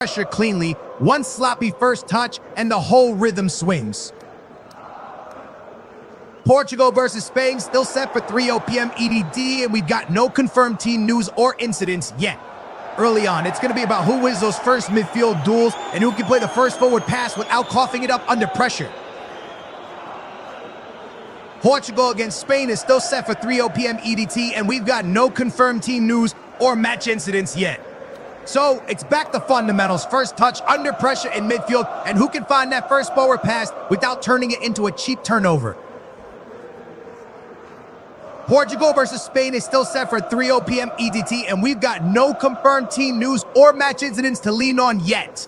pressure cleanly, one sloppy first touch, and the whole rhythm swings. Portugal versus Spain still set for 3:00 p.m. EDT, and we've got no confirmed team news or incidents yet. Early on, it's going to be about who wins those first midfield duels and who can play the first forward pass without coughing it up under pressure. Portugal against Spain is still set for 3:00 p.m. EDT, and we've got no confirmed team news or match incidents yet. So, it's back to fundamentals. First touch, under pressure in midfield, and who can find that first forward pass without turning it into a cheap turnover. Portugal versus Spain is still set for 3:00 p.m. EDT, and we've got no confirmed team news or match incidents to lean on yet.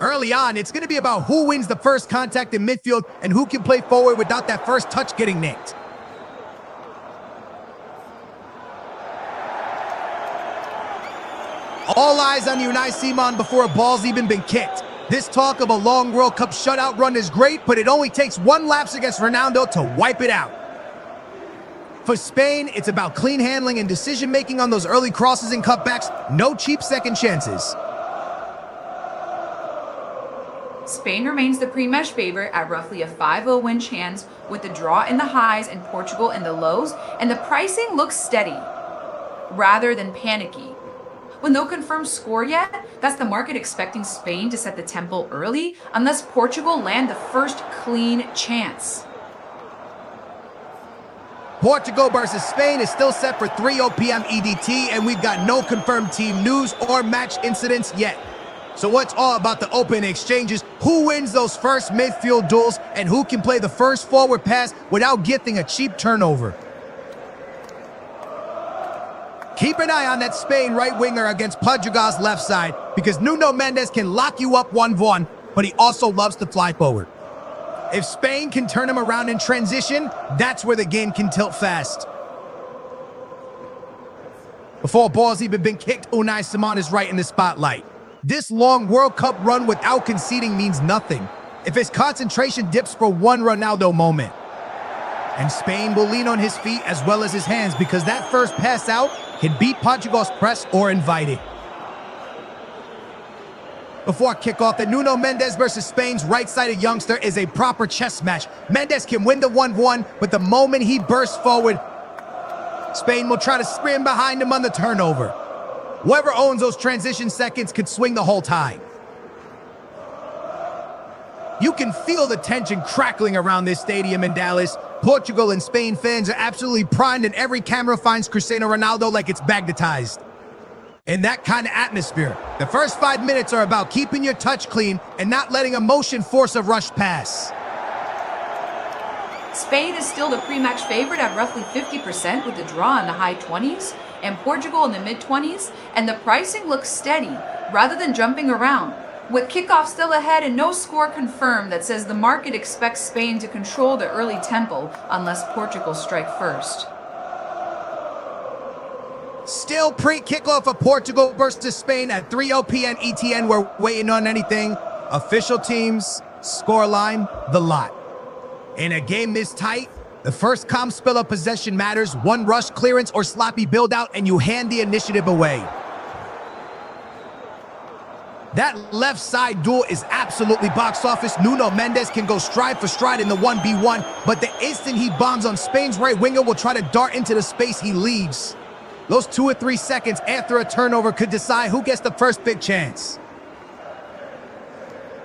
Early on, it's going to be about who wins the first contact in midfield and who can play forward without that first touch getting nicked. All eyes on Unai Simon before a ball's even been kicked. This talk of a long World Cup shutout run is great, but it only takes one lapse against Ronaldo to wipe it out. For Spain, it's about clean handling and decision-making on those early crosses and cutbacks. No cheap second chances. Spain remains the pre-match favorite at roughly a 5-0 win chance, with the draw in the highs and Portugal in the lows, and the pricing looks steady rather than panicky. With no confirmed score yet, that's the market expecting Spain to set the tempo early unless Portugal land the first clean chance. Portugal versus Spain is still set for 3:00 p.m. EDT, and we've got no confirmed team news or match incidents yet. So it's all about the open exchanges, who wins those first midfield duels, and who can play the first forward pass without gifting a cheap turnover. Keep an eye on that Spain right winger against Portugal's left side, because Nuno Mendes can lock you up 1-1, but he also loves to fly forward. If Spain can turn him around in transition, that's where the game can tilt fast. Before a ball's even been kicked, Unai Simon is right in the spotlight. This long World Cup run without conceding means nothing if his concentration dips for one Ronaldo moment. And Spain will lean on his feet as well as his hands, because that first pass out can beat Portugal's press or invite it. Before kickoff, the Nuno Mendes versus Spain's right-sided youngster is a proper chess match. Mendes can win the 1-1, but the moment he bursts forward, Spain will try to sprint behind him on the turnover. Whoever owns those transition seconds could swing the whole tide. You can feel the tension crackling around this stadium in Dallas. Portugal and Spain fans are absolutely primed, and every camera finds Cristiano Ronaldo like it's magnetized. In that kind of atmosphere, the first 5 minutes are about keeping your touch clean and not letting emotion force a rush pass. Spain is still the pre-match favorite at roughly 50%, with the draw in the high 20s and Portugal in the mid-20s, and the pricing looks steady rather than jumping around. With kickoff still ahead and no score confirmed, that says the market expects Spain to control the early tempo unless Portugal strike first. Still pre-kickoff of Portugal versus Spain at 3:00 p.m. ETN. We're waiting on anything. Official teams, scoreline, the lot. In a game this tight, the first calm spell of possession matters. One rush clearance or sloppy build-out, and you hand the initiative away. That left side duel is absolutely box office. Nuno Mendes can go stride for stride in the 1v1, but the instant he bombs on Spain's right winger will try to dart into the space he leaves. Those 2 or 3 seconds after a turnover could decide who gets the first big chance.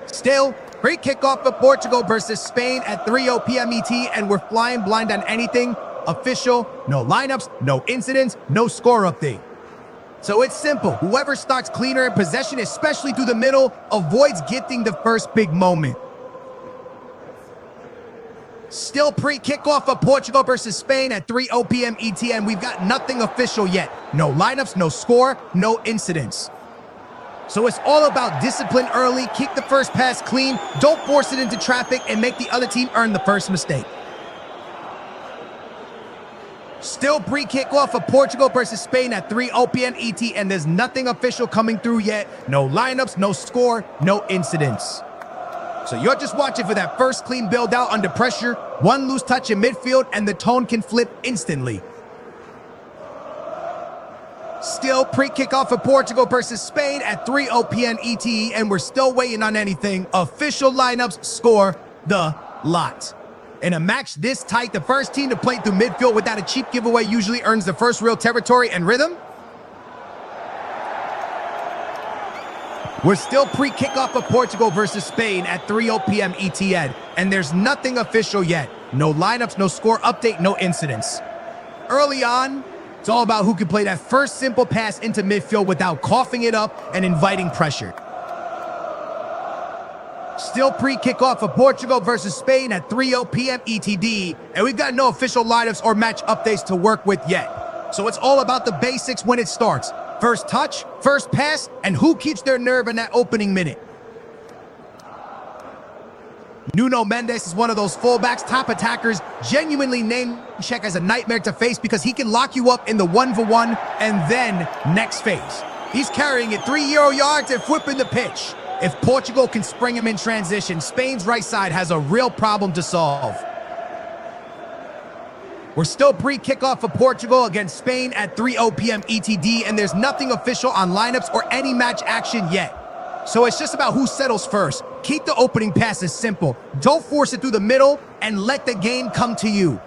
Still, free kickoff for Portugal versus Spain at 3:00 p.m. ET, and we're flying blind on anything official. No lineups, no incidents, no score update. So it's simple. Whoever starts cleaner in possession, especially through the middle, avoids getting the first big moment. Still pre-kickoff of Portugal versus Spain at 3:00 p.m. ET, and we've got nothing official yet. No lineups, no score, no incidents. So it's all about discipline early, keep the first pass clean, don't force it into traffic, and make the other team earn the first mistake. Still pre-kickoff of Portugal versus Spain at 3:00 p.m. ET, and there's nothing official coming through yet. No lineups, no score, no incidents. So you're just watching for that first clean build-out under pressure, one loose touch in midfield, and the tone can flip instantly. Still pre-kickoff for Portugal versus Spain at 3:00 p.m. ETE, and we're still waiting on anything. Official lineups score the lot. In a match this tight, the first team to play through midfield without a cheap giveaway usually earns the first real territory and rhythm. We're still pre-kickoff for Portugal versus Spain at 3:00 p.m. ETN, and there's nothing official yet. No lineups, no score update, no incidents. Early on, it's all about who can play that first simple pass into midfield without coughing it up and inviting pressure. Still pre-kickoff for Portugal versus Spain at 3:00 p.m. ETD, and we've got no official lineups or match updates to work with yet. So it's all about the basics when it starts. First touch, first pass, and who keeps their nerve in that opening minute. Nuno Mendes is one of those fullbacks, top attackers, genuinely name check as a nightmare to face because he can lock you up in the 1v1 and then next phase. He's carrying it 3 Euro yards and flipping the pitch. If Portugal can spring him in transition, Spain's right side has a real problem to solve. We're still pre-kickoff for Portugal against Spain at 3:00 p.m. ETD, and there's nothing official on lineups or any match action yet. So it's just about who settles first. Keep the opening passes simple. Don't force it through the middle and let the game come to you.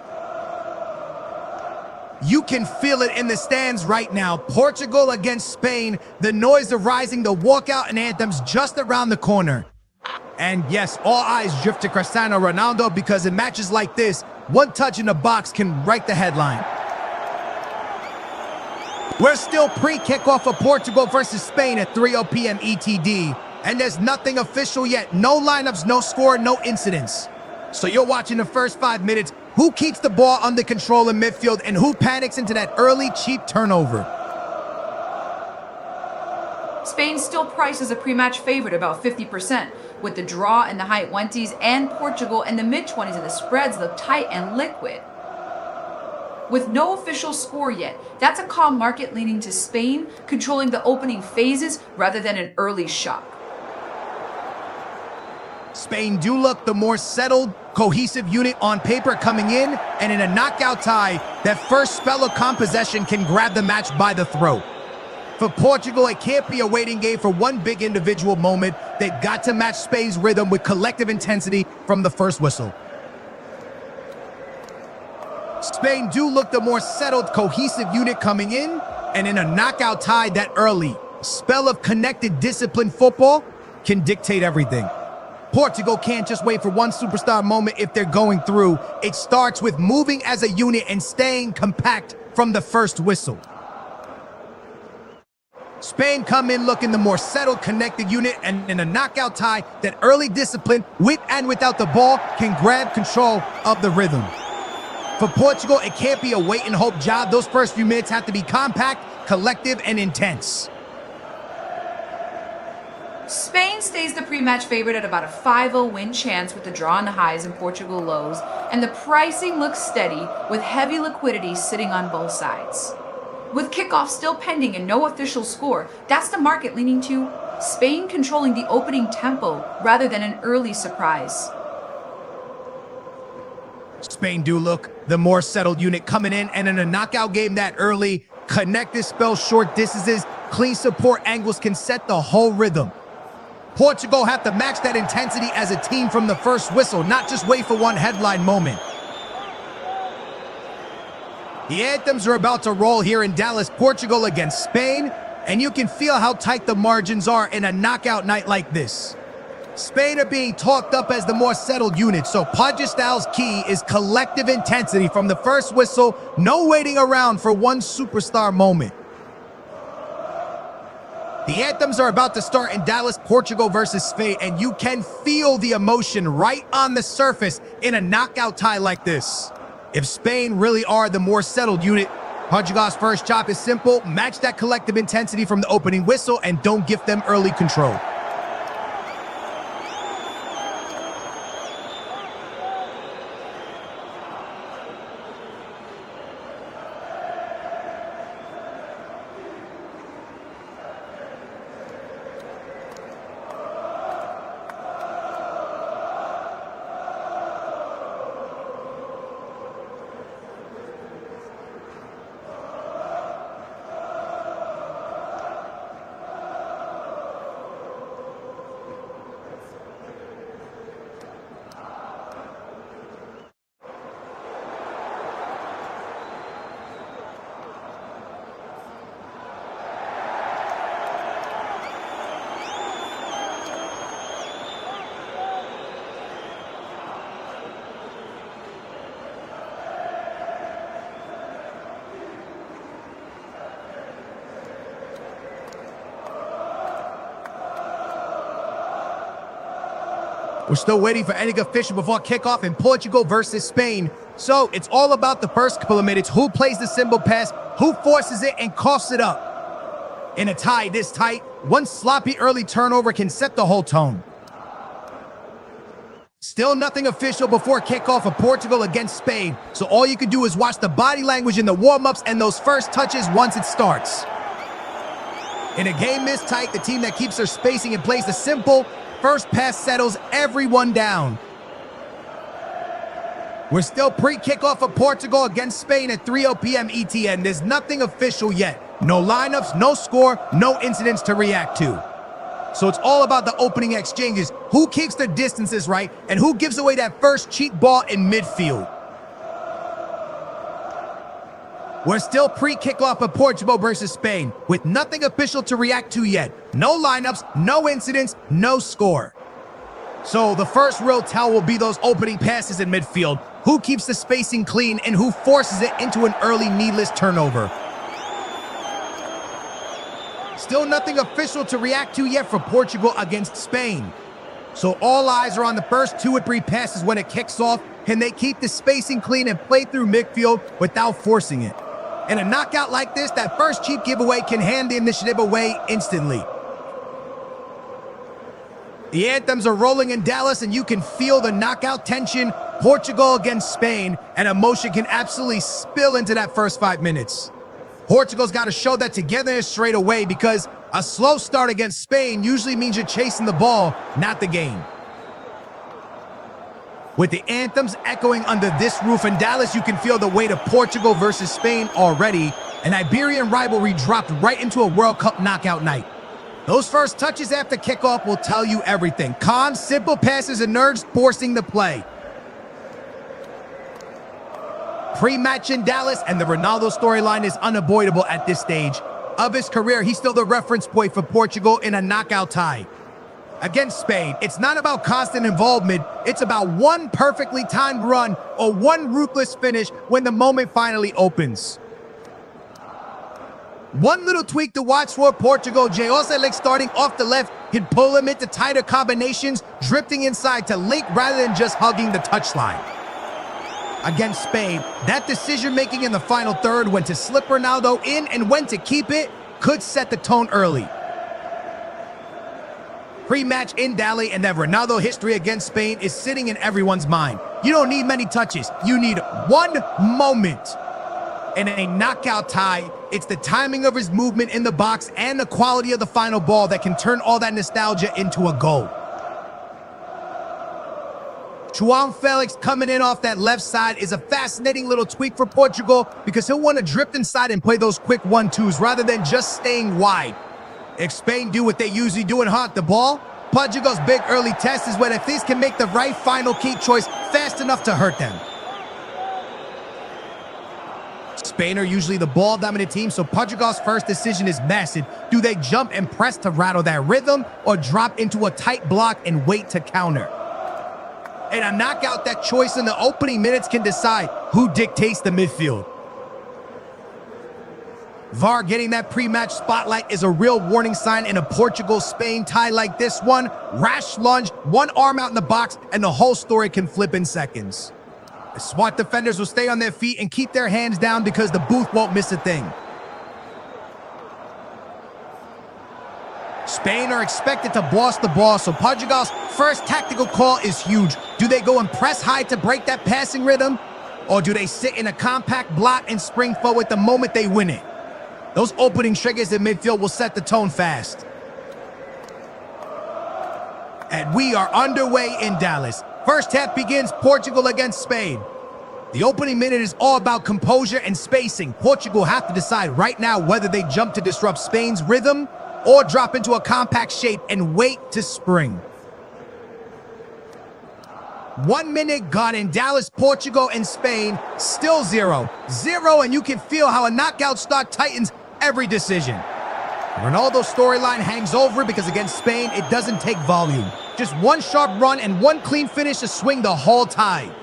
You can feel it in the stands right now. Portugal against Spain. The noise of rising, the walkout and anthems just around the corner. And yes, all eyes drift to Cristiano Ronaldo because in matches like this, one touch in the box can write the headline. We're still pre-kickoff for Portugal versus Spain at 3:00 p.m. ETD, and there's nothing official yet. No lineups, no score, no incidents. So you're watching the first 5 minutes. Who keeps the ball under control in midfield and who panics into that early, cheap turnover? Spain still priced as a pre-match favorite, about 50%, with the draw in the high 20s and Portugal in the mid-20s, and the spreads look tight and liquid. With no official score yet, that's a calm market leaning to Spain, controlling the opening phases rather than an early shock. Spain do look the more settled, cohesive unit on paper coming in, and in a knockout tie, that first spell of calm possession can grab the match by the throat. For Portugal, it can't be a waiting game for one big individual moment. They've got to match Spain's rhythm with collective intensity from the first whistle. Spain do look the more settled, cohesive unit coming in, and in a knockout tie, that early spell of connected, disciplined football can dictate everything. Portugal can't just wait for one superstar moment if they're going through. It starts with moving as a unit and staying compact from the first whistle. Spain come in looking the more settled, connected unit, and in a knockout tie, that early discipline, with and without the ball, can grab control of the rhythm. For Portugal, it can't be a wait and hope job. Those first few minutes have to be compact, collective, and intense. Spain stays the pre-match favorite at about a 5-0 win chance with the draw on the highs and Portugal lows, and the pricing looks steady with heavy liquidity sitting on both sides. With kickoff still pending and no official score, that's the market leaning to Spain controlling the opening tempo rather than an early surprise. Spain do look the more settled unit coming in, and in a knockout game that early, connected spells, short distances, clean support angles can set the whole rhythm. Portugal have to match that intensity as a team from the first whistle, not just wait for one headline moment. The anthems are about to roll here in Dallas, Portugal against Spain, and you can feel how tight the margins are in a knockout night like this. Spain are being talked up as the more settled unit, so Poggestal's key is collective intensity from the first whistle, no waiting around for one superstar moment. The anthems are about to start in Dallas, Portugal versus Spain, and you can feel the emotion right on the surface in a knockout tie like this. If Spain really are the more settled unit, Portugal's first job is simple: match that collective intensity from the opening whistle and don't give them early control. We're still waiting for any official before kickoff in Portugal versus Spain. So it's all about the first couple of minutes. Who plays the simple pass, who forces it and coughs it up. In a tie this tight, one sloppy early turnover can set the whole tone. Still nothing official before kickoff of Portugal against Spain. So all you can do is watch the body language in the warm-ups and those first touches once it starts. In a game this tight, the team that keeps their spacing and plays the simple first pass settles everyone down. We're still pre-kickoff of Portugal against Spain at 3:00 p.m. ET, and there's nothing official yet. No lineups, no score, no incidents to react to. So it's all about the opening exchanges. Who keeps their distances right, and who gives away that first cheap ball in midfield. We're still pre-kickoff of Portugal versus Spain, with nothing official to react to yet. No lineups, no incidents, no score. So the first real tell will be those opening passes in midfield. Who keeps the spacing clean and who forces it into an early needless turnover. Still nothing official to react to yet for Portugal against Spain. So all eyes are on the first 2 or 3 passes when it kicks off. Can they keep the spacing clean and play through midfield without forcing it? In a knockout like this, that first cheap giveaway can hand the initiative away instantly. The anthems are rolling in Dallas, and you can feel the knockout tension. Portugal against Spain, and emotion can absolutely spill into that first 5 minutes. Portugal's got to show that togetherness straight away, because a slow start against Spain usually means you're chasing the ball, not the game. With the anthems echoing under this roof in Dallas, you can feel the weight of Portugal versus Spain already. An Iberian rivalry dropped right into a World Cup knockout night. Those first touches after kickoff will tell you everything. Calm, simple passes and nerves forcing the play. Pre-match in Dallas, and the Ronaldo storyline is unavoidable at this stage of his career. He's still the reference point for Portugal in a knockout tie. Against Spain, it's not about constant involvement. It's about one perfectly timed run or one ruthless finish when the moment finally opens. One little tweak to watch for Portugal. Joselic starting off the left can pull him into tighter combinations, drifting inside to link rather than just hugging the touchline. Against Spain, that decision-making in the final third, when to slip Ronaldo in and when to keep it, could set the tone early. Pre-match in Dallas, and that Ronaldo history against Spain is sitting in everyone's mind. You don't need many touches. You need one moment. In a knockout tie, it's the timing of his movement in the box and the quality of the final ball that can turn all that nostalgia into a goal. João Felix coming in off that left side is a fascinating little tweak for Portugal, because he'll want to drift inside and play those quick 1-2s rather than just staying wide. If Spain do what they usually do and haunt the ball, Portugal's big early test is when if these can make the right final key choice fast enough to hurt them. Spain are usually the ball-dominant team, so Portugal's first decision is massive. Do they jump and press to rattle that rhythm, or drop into a tight block and wait to counter? In a knockout, that choice in the opening minutes can decide who dictates the midfield. VAR getting that pre-match spotlight is a real warning sign in a Portugal-Spain tie like this one. Rash lunge, one arm out in the box, and the whole story can flip in seconds. The smart defenders will stay on their feet and keep their hands down, because the booth won't miss a thing. Spain are expected to boss the ball, so Portugal's first tactical call is huge. Do they go and press high to break that passing rhythm? Or do they sit in a compact block and spring forward the moment they win it? Those opening triggers in midfield will set the tone fast. And we are underway in Dallas. First half begins Portugal against Spain. The opening minute is all about composure and spacing. Portugal have to decide right now whether they jump to disrupt Spain's rhythm or drop into a compact shape and wait to spring. 1 minute gone in Dallas, Portugal and Spain, still 0-0, and you can feel how a knockout start tightens every decision. Ronaldo's storyline hangs over because against Spain, it doesn't take volume. Just one sharp run and one clean finish to swing the whole tide.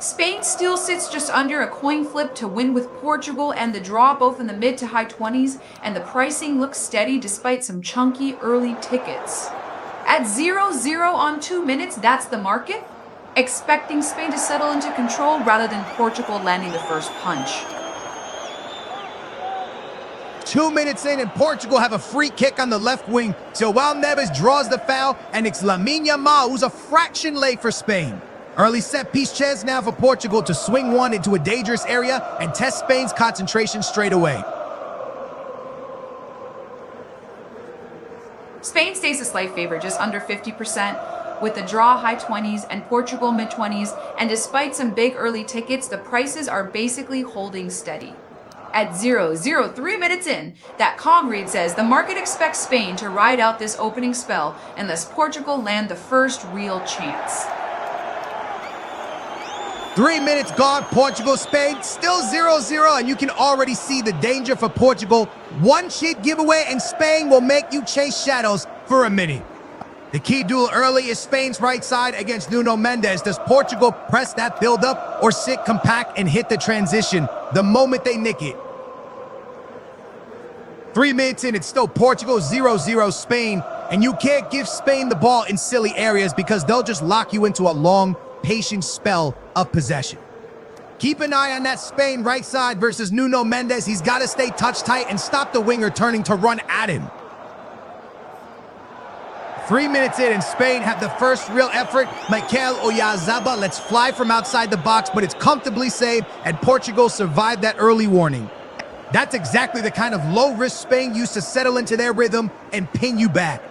Spain still sits just under a coin flip to win with Portugal and the draw both in the mid to high 20s, and the pricing looks steady despite some chunky early tickets. At 0-0 on 2 minutes, that's the market, expecting Spain to settle into control rather than Portugal landing the first punch. 2 minutes in, and Portugal have a free kick on the left wing. João Neves draws the foul, and it's Lamine Yamal who's a fraction late for Spain. Early set-piece chance now for Portugal to swing one into a dangerous area and test Spain's concentration straight away. Spain stays a slight favorite, just under 50%, with the draw high 20s and Portugal mid 20s, and despite some big early tickets, the prices are basically holding steady. At 0-0, 3 minutes in, that calm read says the market expects Spain to ride out this opening spell unless Portugal land the first real chance. 3 minutes gone, Portugal, Spain, still 0-0, and you can already see the danger for Portugal. One cheap giveaway, and Spain will make you chase shadows for a minute. The key duel early is Spain's right side against Nuno Mendes. Does Portugal press that build-up or sit compact and hit the transition the moment they nick it? 3 minutes in, it's still Portugal, 0-0 Spain, and you can't give Spain the ball in silly areas because they'll just lock you into a long, patient spell of possession. Keep an eye on that Spain right side versus Nuno Mendes. He's got to stay touch tight and stop the winger turning to run at him. 3 minutes in, and Spain have the first real effort. Mikel Oyarzabal lets fly from outside the box, but it's comfortably saved, and Portugal survived that early warning. That's exactly the kind of low-risk Spain used to settle into their rhythm and pin you back.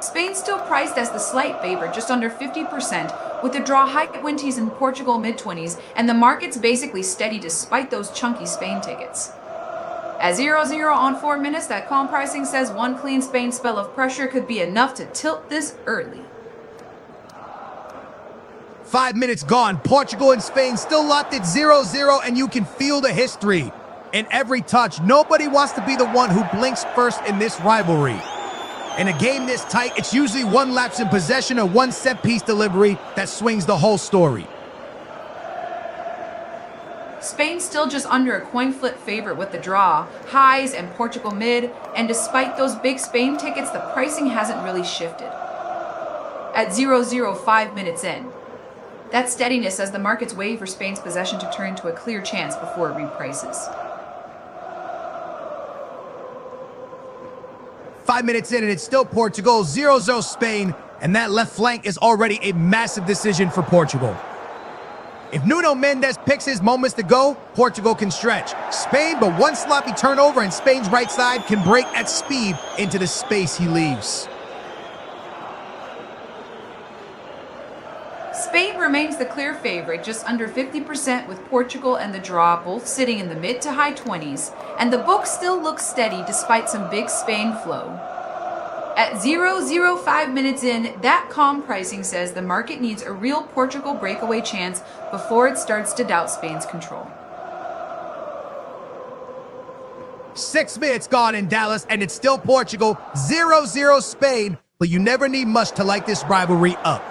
Spain still priced as the slight favorite, just under 50%, with the draw high 20s and Portugal mid 20s, and the market's basically steady despite those chunky Spain tickets. At 0-0 on 4 minutes, that calm pricing says one clean Spain spell of pressure could be enough to tilt this early. 5 minutes gone, Portugal and Spain still locked at 0-0, and you can feel the history. In every touch, nobody wants to be the one who blinks first in this rivalry. In a game this tight, it's usually one lapse in possession or one set-piece delivery that swings the whole story. Spain still just under a coin flip favorite with the draw, highs and Portugal mid, and despite those big Spain tickets, the pricing hasn't really shifted. At 0-0, 5 minutes in. That steadiness as the markets wait for Spain's possession to turn into a clear chance before it reprices. 5 minutes in, and it's still Portugal, 0-0 Spain, and that left flank is already a massive decision for Portugal. If Nuno Mendes picks his moments to go, Portugal can stretch. Spain, but one sloppy turnover and Spain's right side can break at speed into the space he leaves. Spain remains the clear favorite, just under 50%, with Portugal and the draw both sitting in the mid to high 20s, and the book still looks steady despite some big Spain flow. At 0-0, 5 minutes in, that calm pricing says the market needs a real Portugal breakaway chance before it starts to doubt Spain's control. 6 minutes gone in Dallas, and it's still Portugal, 0-0 Spain, but you never need much to light this rivalry up.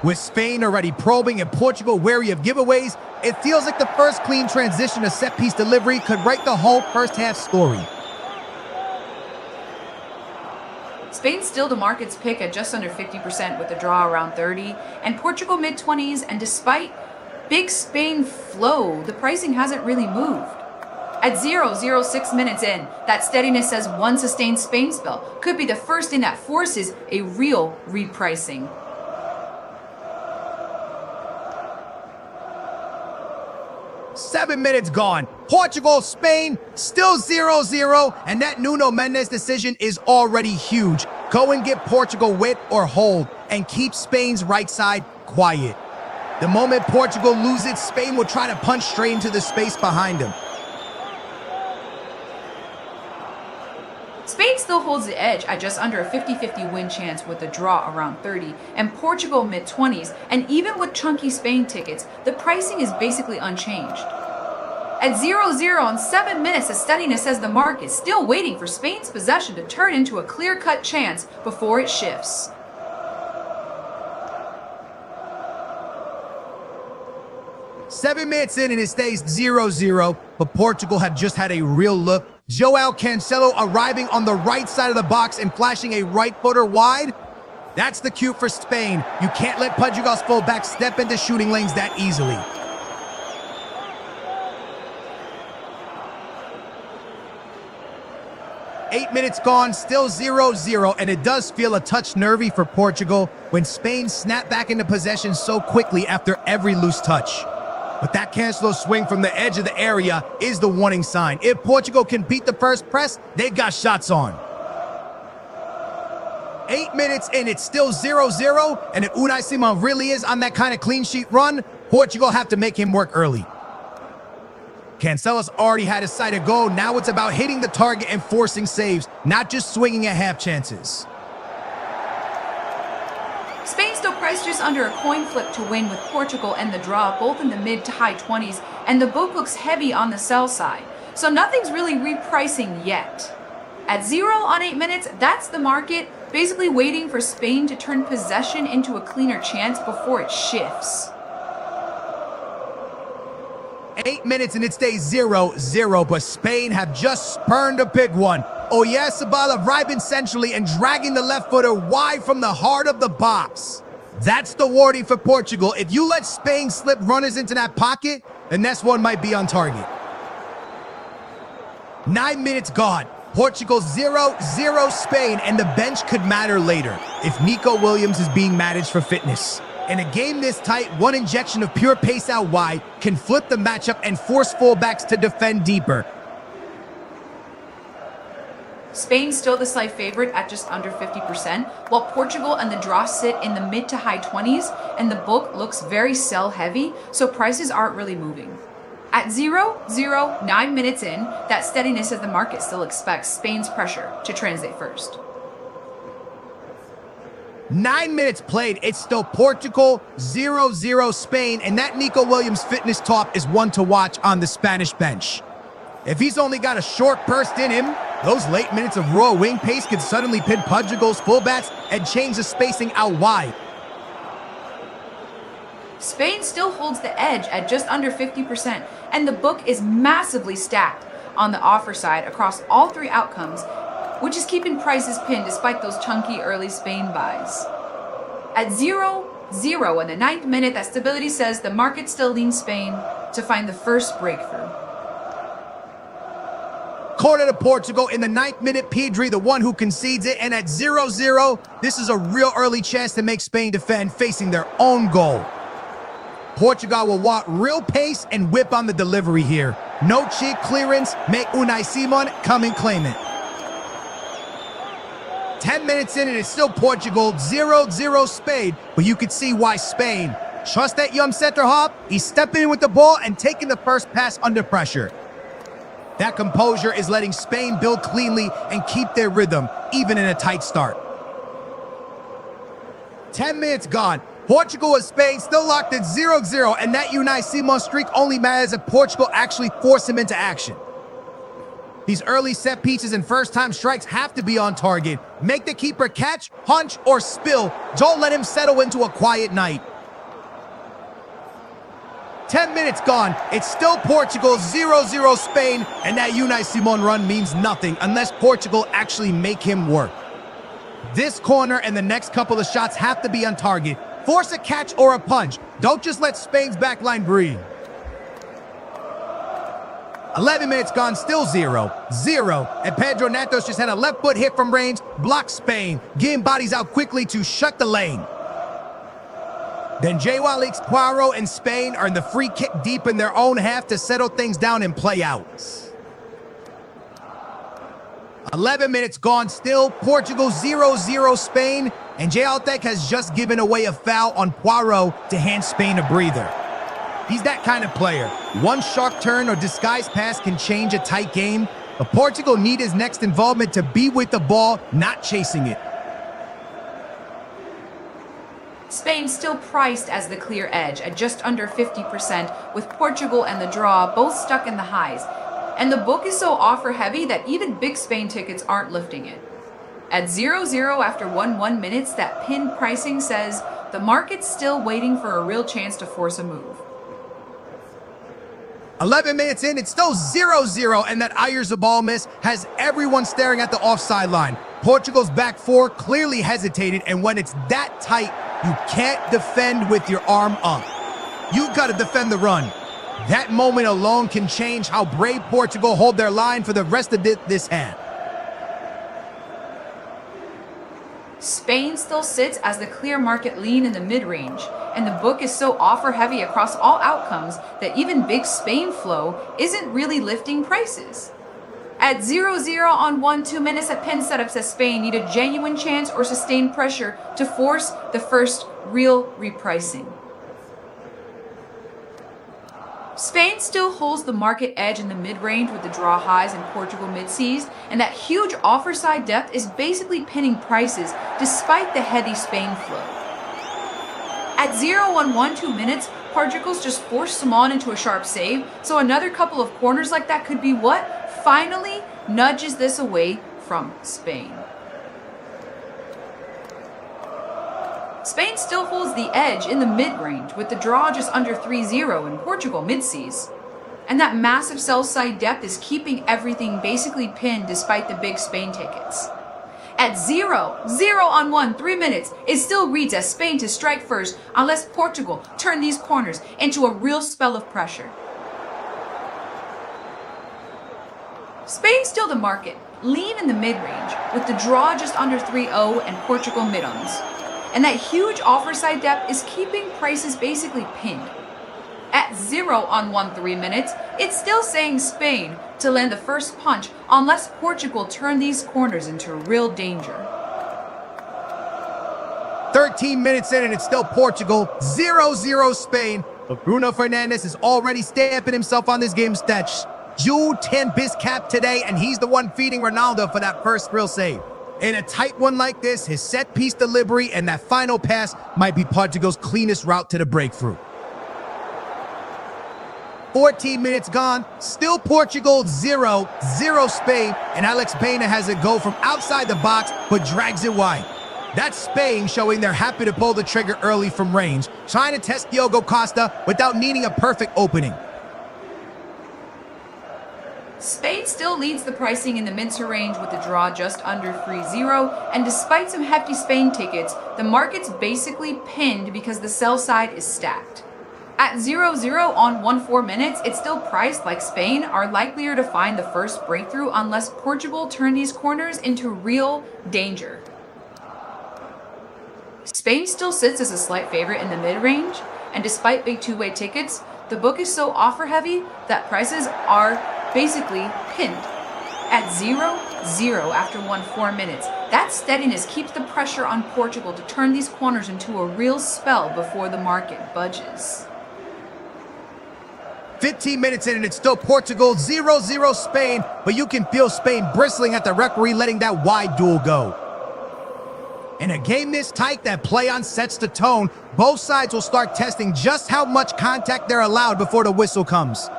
With Spain already probing and Portugal wary of giveaways, it feels like the first clean transition to set-piece delivery could write the whole first-half story. Spain still the market's pick at just under 50% with the draw around 30, and Portugal mid-20s, and despite big Spain flow, the pricing hasn't really moved. At 0-0, 6 minutes in, that steadiness says one sustained Spain spell could be the first thing that forces a real repricing. 7 minutes gone. Portugal, Spain, still 0-0, and that Nuno Mendes decision is already huge. Go and get Portugal with or hold, and keep Spain's right side quiet. The moment Portugal loses, Spain will try to punch straight into the space behind them. Spain still holds the edge at just under a 50-50 win chance with the draw around 30, and Portugal mid-20s, and even with chunky Spain tickets, the pricing is basically unchanged. At 0-0 on 7 minutes, the steadiness says the market still waiting for Spain's possession to turn into a clear-cut chance before it shifts. 7 minutes in and it stays 0-0, but Portugal have just had a real look. Joao Cancelo arriving on the right side of the box and flashing a right footer wide. That's the cue for Spain. You can't let Portugal's fullback step into shooting lanes that easily. Eight minutes gone, still 0-0, and it does feel a touch nervy for Portugal when Spain snap back into possession so quickly after every loose touch. But that Cancelo swing from the edge of the area is the warning sign. If Portugal can beat the first press, they've got shots on. 8 minutes in, it's still 0-0, and if Unai Simon really is on that kind of clean sheet run, Portugal have to make him work early. Cancelo's already had his sighted goal. Now it's about hitting the target and forcing saves, not just swinging at half chances. Spain still priced just under a coin flip to win with Portugal and the draw, both in the mid to high 20s, and the book looks heavy on the sell side. So nothing's really repricing yet. At 0 on 8 minutes, that's the market, basically waiting for Spain to turn possession into a cleaner chance before it shifts. 8 minutes and it stays 0-0, but Spain have just spurned a big one. Oyarzabal arriving centrally and dragging the left footer wide from the heart of the box. That's the warning for Portugal. If you let Spain slip runners into that pocket, then this one might be on target. 9 minutes gone. Portugal 0-0 Spain, and the bench could matter later if Nico Williams is being managed for fitness. In a game this tight, one injection of pure pace out wide can flip the matchup and force fullbacks to defend deeper. Spain's still the slight favorite at just under 50%, while Portugal and the draw sit in the mid to high 20s, and the book looks very sell heavy, so prices aren't really moving. At 0-0, 9 minutes in, that steadiness of the market still expects Spain's pressure to translate first. 9 minutes played, it's still Portugal, 0-0 Spain, and that Nico Williams fitness talk is one to watch on the Spanish bench. If he's only got a short burst in him, those late minutes of raw wing pace could suddenly pin Portugal's fullbacks and change the spacing out wide. Spain still holds the edge at just under 50%, and the book is massively stacked on the offer side across all three outcomes, which is keeping prices pinned despite those chunky early Spain buys. At 0-0 in the 9th minute, that stability says the market still leans Spain to find the first breakthrough. Corner to Portugal in the 9th minute, Pedri, the one who concedes it, and at 0-0, this is a real early chance to make Spain defend facing their own goal. Portugal will want real pace and whip on the delivery here. No cheap clearance, make Unai Simon come and claim it. 10 minutes in and it's still Portugal, 0-0 Spain, but you can see why Spain trust that young center half. He's stepping in with the ball and taking the first pass under pressure. That composure is letting Spain build cleanly and keep their rhythm, even in a tight start. 10 minutes gone. Portugal and Spain still locked at 0-0, and that Unai Simon streak only matters if Portugal actually force him into action. These early set pieces and first-time strikes have to be on target. Make the keeper catch, hunch, or spill. Don't let him settle into a quiet night. 10 minutes gone. It's still Portugal, 0-0 Spain, and that Unai Simon run means nothing unless Portugal actually make him work. This corner and the next couple of shots have to be on target. Force a catch or a punch. Don't just let Spain's backline breathe. 11 minutes gone, still 0-0, and Pedro Neto just had a left foot hit from range, blocked Spain, getting bodies out quickly to shut the lane. Then Joao Poirot and Spain are in the free kick deep in their own half to settle things down and play out. 11 minutes gone, still Portugal 0-0 Spain, and Joao has just given away a foul on Poirot to hand Spain a breather. He's that kind of player. One sharp turn or disguised pass can change a tight game, but Portugal need his next involvement to be with the ball, not chasing it. Spain still priced as the clear edge at just under 50%, with Portugal and the draw both stuck in the highs. And the book is so offer heavy that even big Spain tickets aren't lifting it. At 0-0 after 1 minutes, that pinned pricing says the market's still waiting for a real chance to force a move. 11 minutes in, it's still 0-0, and that Ayerzabal miss has everyone staring at the offside line. Portugal's back four clearly hesitated, and when it's that tight, you can't defend with your arm up. You've got to defend the run. That moment alone can change how brave Portugal hold their line for the rest of this hand. Spain still sits as the clear market lean in the mid-range, and the book is so offer-heavy across all outcomes that even big Spain flow isn't really lifting prices. At 0-0 on 1-2 minutes at pin setup, says Spain need a genuine chance or sustained pressure to force the first real repricing. Spain still holds the market edge in the mid-range with the draw highs and Portugal mid-seas, and that huge offer side depth is basically pinning prices despite the heavy Spain flow. At 0 on 1-2 minutes, Portugal's just forced Simon into a sharp save, so another couple of corners like that could be what finally nudges this away from Spain. Spain still holds the edge in the mid-range with the draw just under 3-0 in Portugal mid-seas. And that massive sell-side depth is keeping everything basically pinned despite the big Spain tickets. At 0-0 on 1-3 minutes, it still reads as Spain to strike first unless Portugal turn these corners into a real spell of pressure. Spain still the market, lean in the mid-range with the draw just under 3-0 and Portugal mid-ons. And that huge offer side depth is keeping prices basically pinned. At 0 on 1-3 minutes, it's still saying Spain to land the first punch unless Portugal turn these corners into real danger. 13 minutes in and it's still Portugal, 0-0 Spain. But Bruno Fernandes is already stamping himself on this game sketch. Jude 10 bis cap today, and he's the one feeding Ronaldo for that first real save. In a tight one like this, his set-piece delivery and that final pass might be Portugal's cleanest route to the breakthrough. 14 minutes gone, still Portugal 0-0 Spain, and Alex Baena has a go from outside the box but drags it wide. That's Spain showing they're happy to pull the trigger early from range, trying to test Diogo Costa without needing a perfect opening. Spain still leads the pricing in the mincer range with the draw just under 3-0, and despite some hefty Spain tickets, the market's basically pinned because the sell side is stacked. At 0-0 on 1-4 minutes, it's still priced like Spain are likelier to find the first breakthrough unless Portugal turn these corners into real danger. Spain still sits as a slight favorite in the mid-range, and despite big two-way tickets, the book is so offer-heavy that prices are basically pinned. At 0-0 after 1-4 minutes, that steadiness keeps the pressure on Portugal to turn these corners into a real spell before the market budges. 15 minutes in and it's still Portugal, 0-0 Spain, but you can feel Spain bristling at the referee letting that wide duel go. In a game this tight that play on sets the tone, both sides will start testing just how much contact they're allowed before the whistle comes.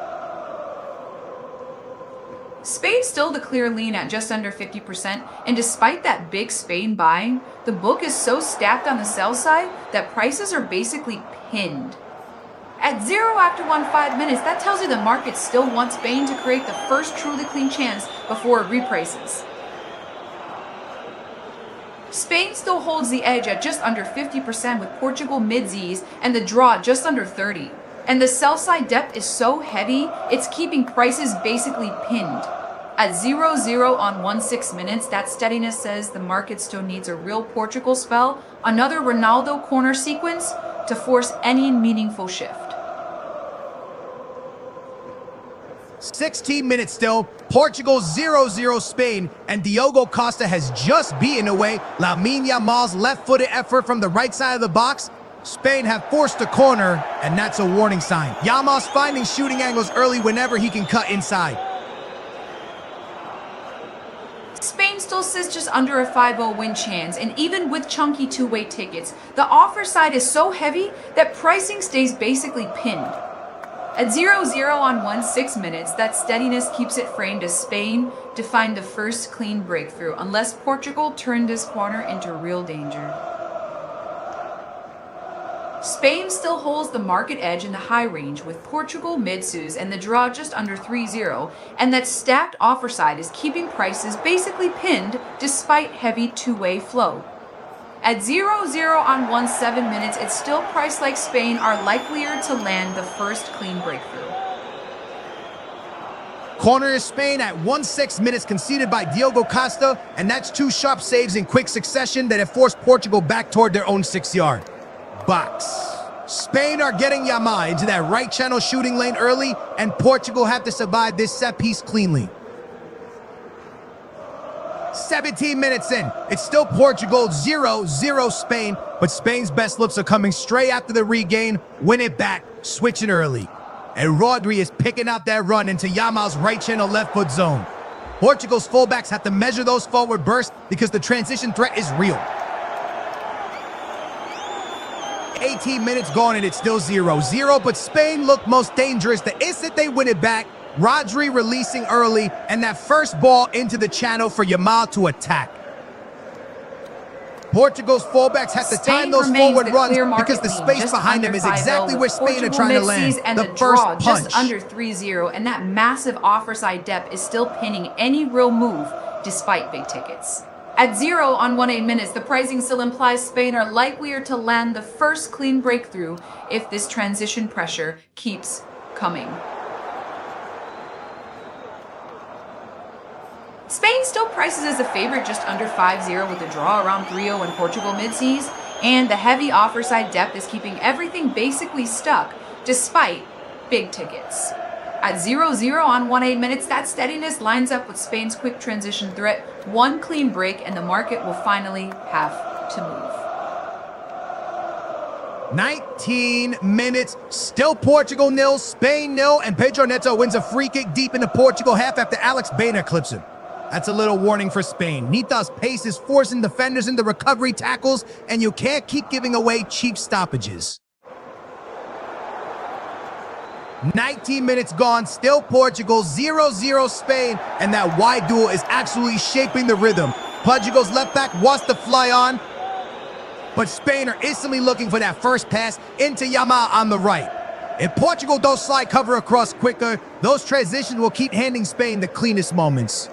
Spain's still the clear lean at just under 50%, and despite that big Spain buying, the book is so stacked on the sell side that prices are basically pinned. At 0 after 1-5 minutes, that tells you the market still wants Spain to create the first truly clean chance before it reprices. Spain still holds the edge at just under 50% with Portugal mid-Z's and the draw just under 30. And the sell side depth is so heavy, it's keeping prices basically pinned. At 0-0 on 1-6 minutes, that steadiness says the market still needs a real Portugal spell, another Ronaldo corner sequence to force any meaningful shift. 16 minutes still, Portugal 0-0 Spain, and Diogo Costa has just beaten away Lamine Yamal's left-footed effort from the right side of the box. Spain have forced a corner, and that's a warning sign. Yamal's finding shooting angles early whenever he can cut inside. Spain still sits just under a 5-0 win chance, and even with chunky two-way tickets, the offer side is so heavy that pricing stays basically pinned. At 0-0 on 1-6 minutes, that steadiness keeps it framed as Spain to find the first clean breakthrough, unless Portugal turn this corner into real danger. Spain still holds the market edge in the high range with Portugal mid-sus and the draw just under 3-0, and that stacked offer side is keeping prices basically pinned despite heavy two-way flow. At 0-0 on 17 minutes, it's still priced like Spain are likelier to land the first clean breakthrough. Corner is Spain at 16 minutes conceded by Diogo Costa, and that's two sharp saves in quick succession that have forced Portugal back toward their own 6-yard box. Spain are getting Yamal into that right channel shooting lane early, and Portugal have to survive this set piece cleanly. 17 minutes in, it's still Portugal 0-0 Spain, but Spain's best looks are coming straight after the regain, win it back, switching early. And Rodri is picking out that run into Yamal's right channel left foot zone. Portugal's fullbacks have to measure those forward bursts because the transition threat is real. 18 minutes gone and it's still 0-0, but Spain look most dangerous the instant they win it back. Rodri releasing early, and that first ball into the channel for Yamal to attack. Portugal's fullbacks have to time those forward runs because the space behind them is exactly where Spain are trying to land. And the first punch. Just under 3-0, and that massive offer side depth is still pinning any real move despite big tickets. At 0 on 18 minutes, the pricing still implies Spain are likelier to land the first clean breakthrough if this transition pressure keeps coming. Spain still prices as a favorite just under 5-0 with a draw around 3-0 in Portugal mid-seas, and the heavy offer side depth is keeping everything basically stuck despite big tickets. At 0-0 on 18 minutes, that steadiness lines up with Spain's quick transition threat, one clean break, and the market will finally have to move. 19 minutes, still Portugal 0, Spain 0, and Pedro Neto wins a free kick deep in the Portugal half after Alex Baena clips him. That's a little warning for Spain. Nita's pace is forcing defenders into recovery tackles, and you can't keep giving away cheap stoppages. 19 minutes gone, still Portugal, 0-0 Spain, and that wide duel is absolutely shaping the rhythm. Portugal's left back wants to fly on, but Spain are instantly looking for that first pass into Yamal on the right. If Portugal don't slide cover across quicker, those transitions will keep handing Spain the cleanest moments.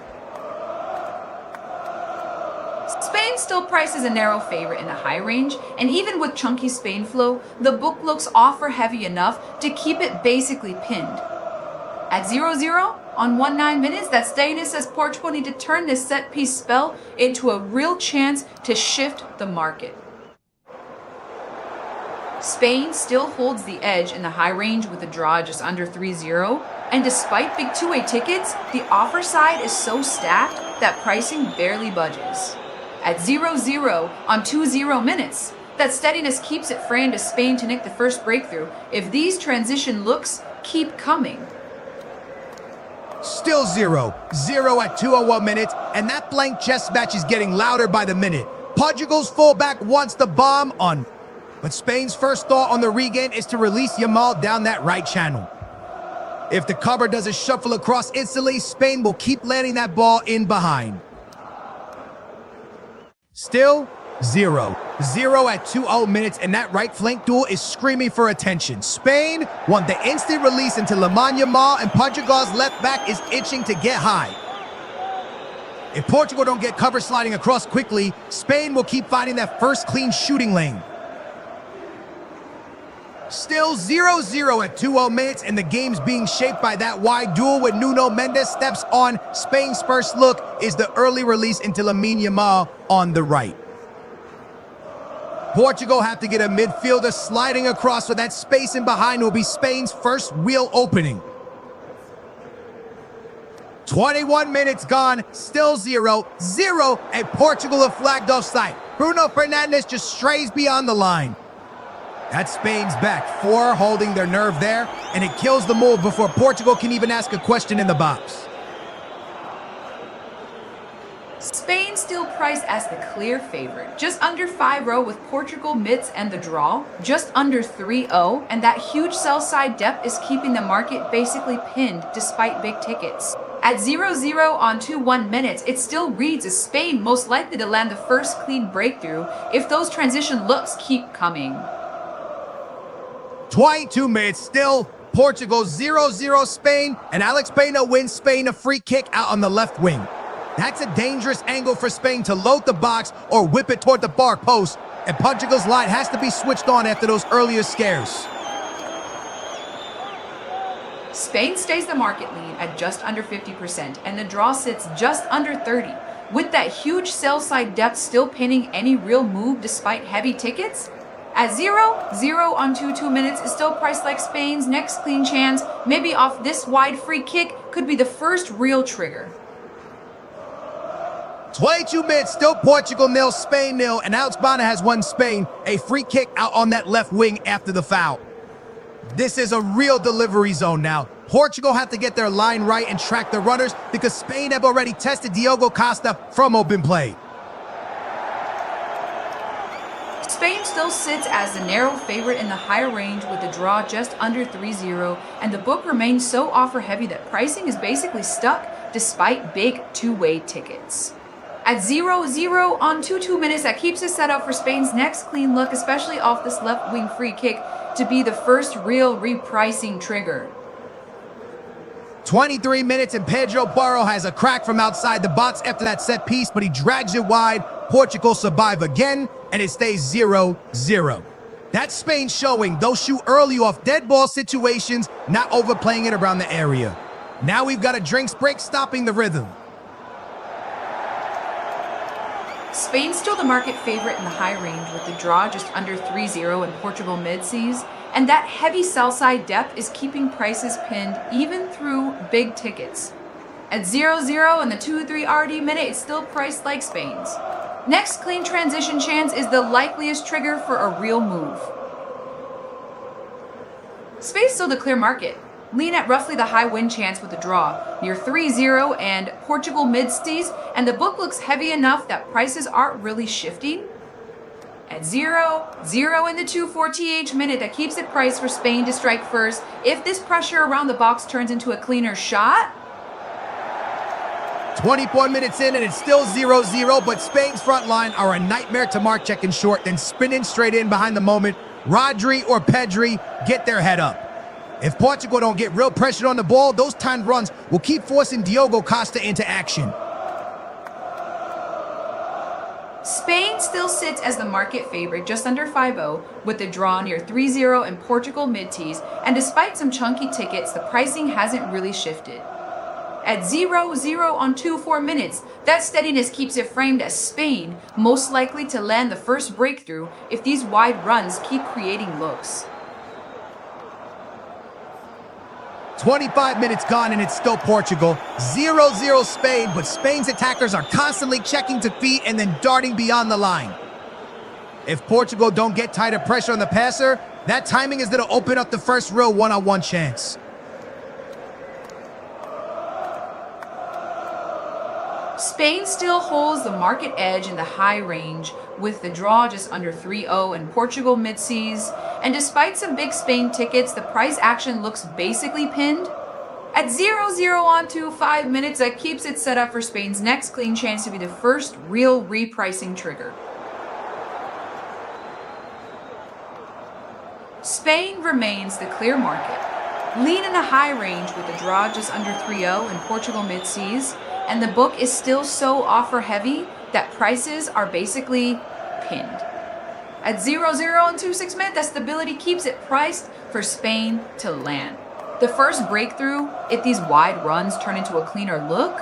Spain still prices a narrow favorite in the high range, and even with chunky Spain flow, the book looks offer heavy enough to keep it basically pinned. At 0-0 on 19 minutes, that steadiness says Portugal need to turn this set piece spell into a real chance to shift the market. Spain still holds the edge in the high range with a draw just under 3-0, and despite big two-way tickets, the offer side is so stacked that pricing barely budges. At 0-0 on 20 minutes, that steadiness keeps it framed as Spain to nick the first breakthrough if these transition looks keep coming. Still 0-0 at 2:01 minutes, and that blank chess match is getting louder by the minute. Portugal's fullback wants the bomb on, but Spain's first thought on the regain is to release Yamal down that right channel. If the cover doesn't shuffle across instantly, Spain will keep landing that ball in behind. Still 0-0 at 20 minutes, and that right flank duel is screaming for attention. Spain want the instant release into Lamine Yamal, and Portugal's left back is itching to get high. If Portugal don't get cover sliding across quickly, Spain will keep finding that first clean shooting lane. Still 0-0 at 20 minutes, and the game's being shaped by that wide duel when Nuno Mendes steps on. Spain's first look is the early release into Lamine Yamal on the right. Portugal have to get a midfielder sliding across, so that space in behind will be Spain's first real opening. 21 minutes gone, still 0-0, and Portugal have flagged offside. Bruno Fernandes just strays beyond the line. That's Spain's back four holding their nerve there, and it kills the move before Portugal can even ask a question in the box. Spain still priced as the clear favorite, just under 5-0 with Portugal mids and the draw, just under 3-0, and that huge sell side depth is keeping the market basically pinned despite big tickets. At 0-0 on 21 minutes, it still reads as Spain most likely to land the first clean breakthrough if those transition looks keep coming. 22 minutes still. Portugal 0-0 Spain, and Alex Pena wins Spain a free kick out on the left wing. That's a dangerous angle for Spain to load the box or whip it toward the far post, and Portugal's line has to be switched on after those earlier scares. Spain stays the market lead at just under 50%, and the draw sits just under 30%. With that huge sell side depth still pinning any real move despite heavy tickets? At 0-0 on 2 minutes is still priced like Spain's next clean chance, maybe off this wide free kick, could be the first real trigger. 22 minutes, still Portugal 0, Spain 0, and Alex Pena has won Spain a free kick out on that left wing after the foul. This is a real delivery zone now. Portugal have to get their line right and track the runners because Spain have already tested Diogo Costa from open play. Spain still sits as the narrow favorite in the higher range with the draw just under 3-0, and the book remains so offer heavy that pricing is basically stuck despite big two-way tickets. At 0-0 on 2 minutes, that keeps it set up for Spain's next clean look, especially off this left wing free kick, to be the first real repricing trigger. 23 minutes and Pedro Porro has a crack from outside the box after that set piece, but he drags it wide. Portugal survive again, and it stays 0-0. That's Spain showing they'll shoot early off dead ball situations, not overplaying it around the area. Now we've got a drinks break stopping the rhythm. Spain's still the market favorite in the high range with the draw just under 3-0 in Portugal mid-seas, and that heavy sell-side depth is keeping prices pinned even through big tickets. At 0-0 in the 2-3 RD minute, it's still priced like Spain's. Next clean transition chance is the likeliest trigger for a real move. Spain's still the clear market. Lean at roughly the high win chance with the draw, near 3-0 and Portugal mid-seas, and the book looks heavy enough that prices aren't really shifting. At 0-0 in the 2-4 TH minute, that keeps it priced for Spain to strike first. If this pressure around the box turns into a cleaner shot. 24 minutes in and it's still 0-0, but Spain's front line are a nightmare to mark checking short, then spinning straight in behind the moment. Rodri or Pedri get their head up. If Portugal don't get real pressure on the ball, those timed runs will keep forcing Diogo Costa into action. Spain still sits as the market favorite just under 5-0 with the draw near 3-0 in Portugal mid-tees, and despite some chunky tickets, the pricing hasn't really shifted. At 0-0 on 2-4 minutes, that steadiness keeps it framed as Spain most likely to land the first breakthrough if these wide runs keep creating looks. 25 minutes gone and it's still Portugal. 0-0 Spain, but Spain's attackers are constantly checking to feet and then darting beyond the line. If Portugal don't get tighter pressure on the passer, that timing is going to open up the first real one-on-one chance. Spain still holds the market edge in the high range with the draw just under 3-0 in Portugal mid-seas, and despite some big Spain tickets, the price action looks basically pinned. At 0-0 on 5 minutes, that keeps it set up for Spain's next clean chance to be the first real repricing trigger. Spain remains the clear market. Lean in a high range with the draw just under 3-0 in Portugal mid-seas, and the book is still so offer heavy that prices are basically pinned. At 0-0 and 2-6 minutes, that stability keeps it priced for Spain to land. The first breakthrough, if these wide runs turn into a cleaner look,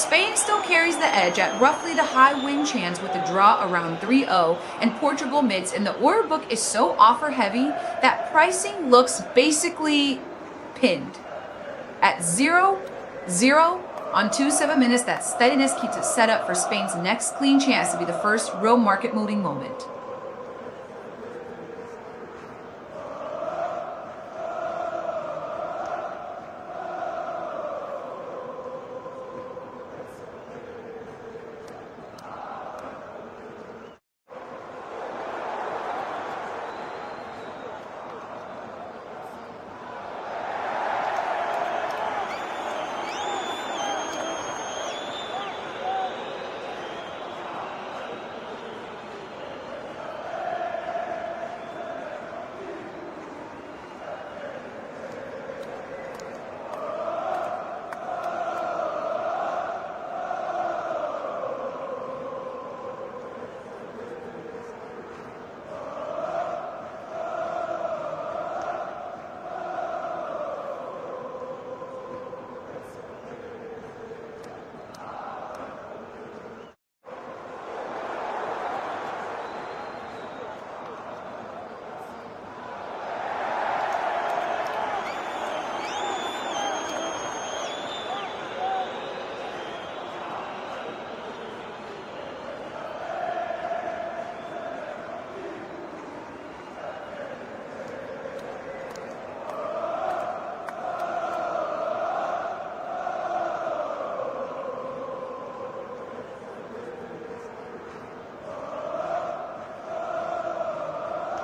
Spain still carries the edge at roughly the high win chance with a draw around 3-0 and Portugal mids, and the order book is so offer heavy that pricing looks basically pinned. At 0-0 on 2-7 minutes, that steadiness keeps it set up for Spain's next clean chance to be the first real market moving moment.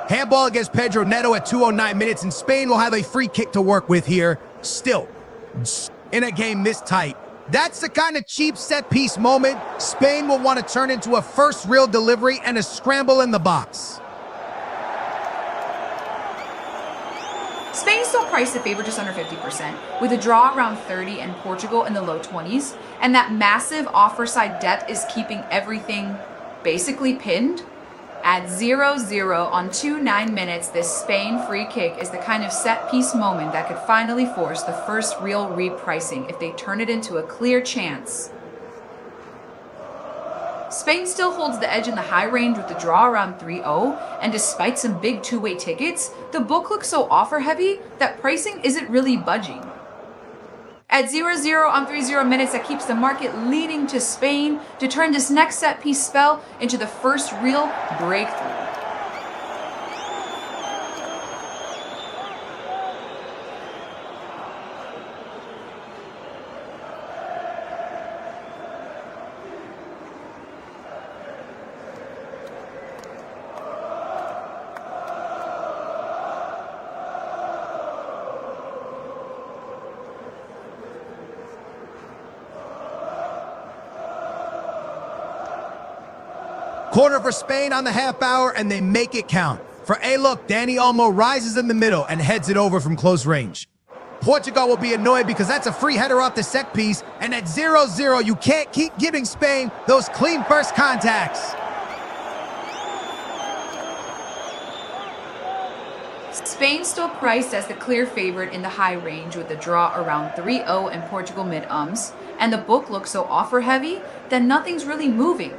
Handball against Pedro Neto at 2:09 minutes, and Spain will have a free kick to work with here. Still, in a game this tight, that's the kind of cheap set-piece moment Spain will want to turn into a first real delivery and a scramble in the box. Spain still priced the favorite just under 50%, with a draw around 30 and Portugal in the low 20s, and that massive offer side depth is keeping everything basically pinned. At 0-0 on 2-9 minutes, this Spain free kick is the kind of set-piece moment that could finally force the first real repricing if they turn it into a clear chance. Spain still holds the edge in the high range with the draw around 3-0, and despite some big two-way tickets, the book looks so offer-heavy that pricing isn't really budging. At 0-0 on 3-0 minutes, that keeps the market leaning to Spain to turn this next set-piece spell into the first real breakthrough. Corner for Spain on the half hour, and they make it count. For a look, Dani Olmo rises in the middle and heads it over from close range. Portugal will be annoyed because that's a free header off the set piece, and at 0-0, you can't keep giving Spain those clean first contacts. Spain still priced as the clear favorite in the high range with a draw around 3-0 and Portugal mid-ums, and the book looks so offer-heavy that nothing's really moving.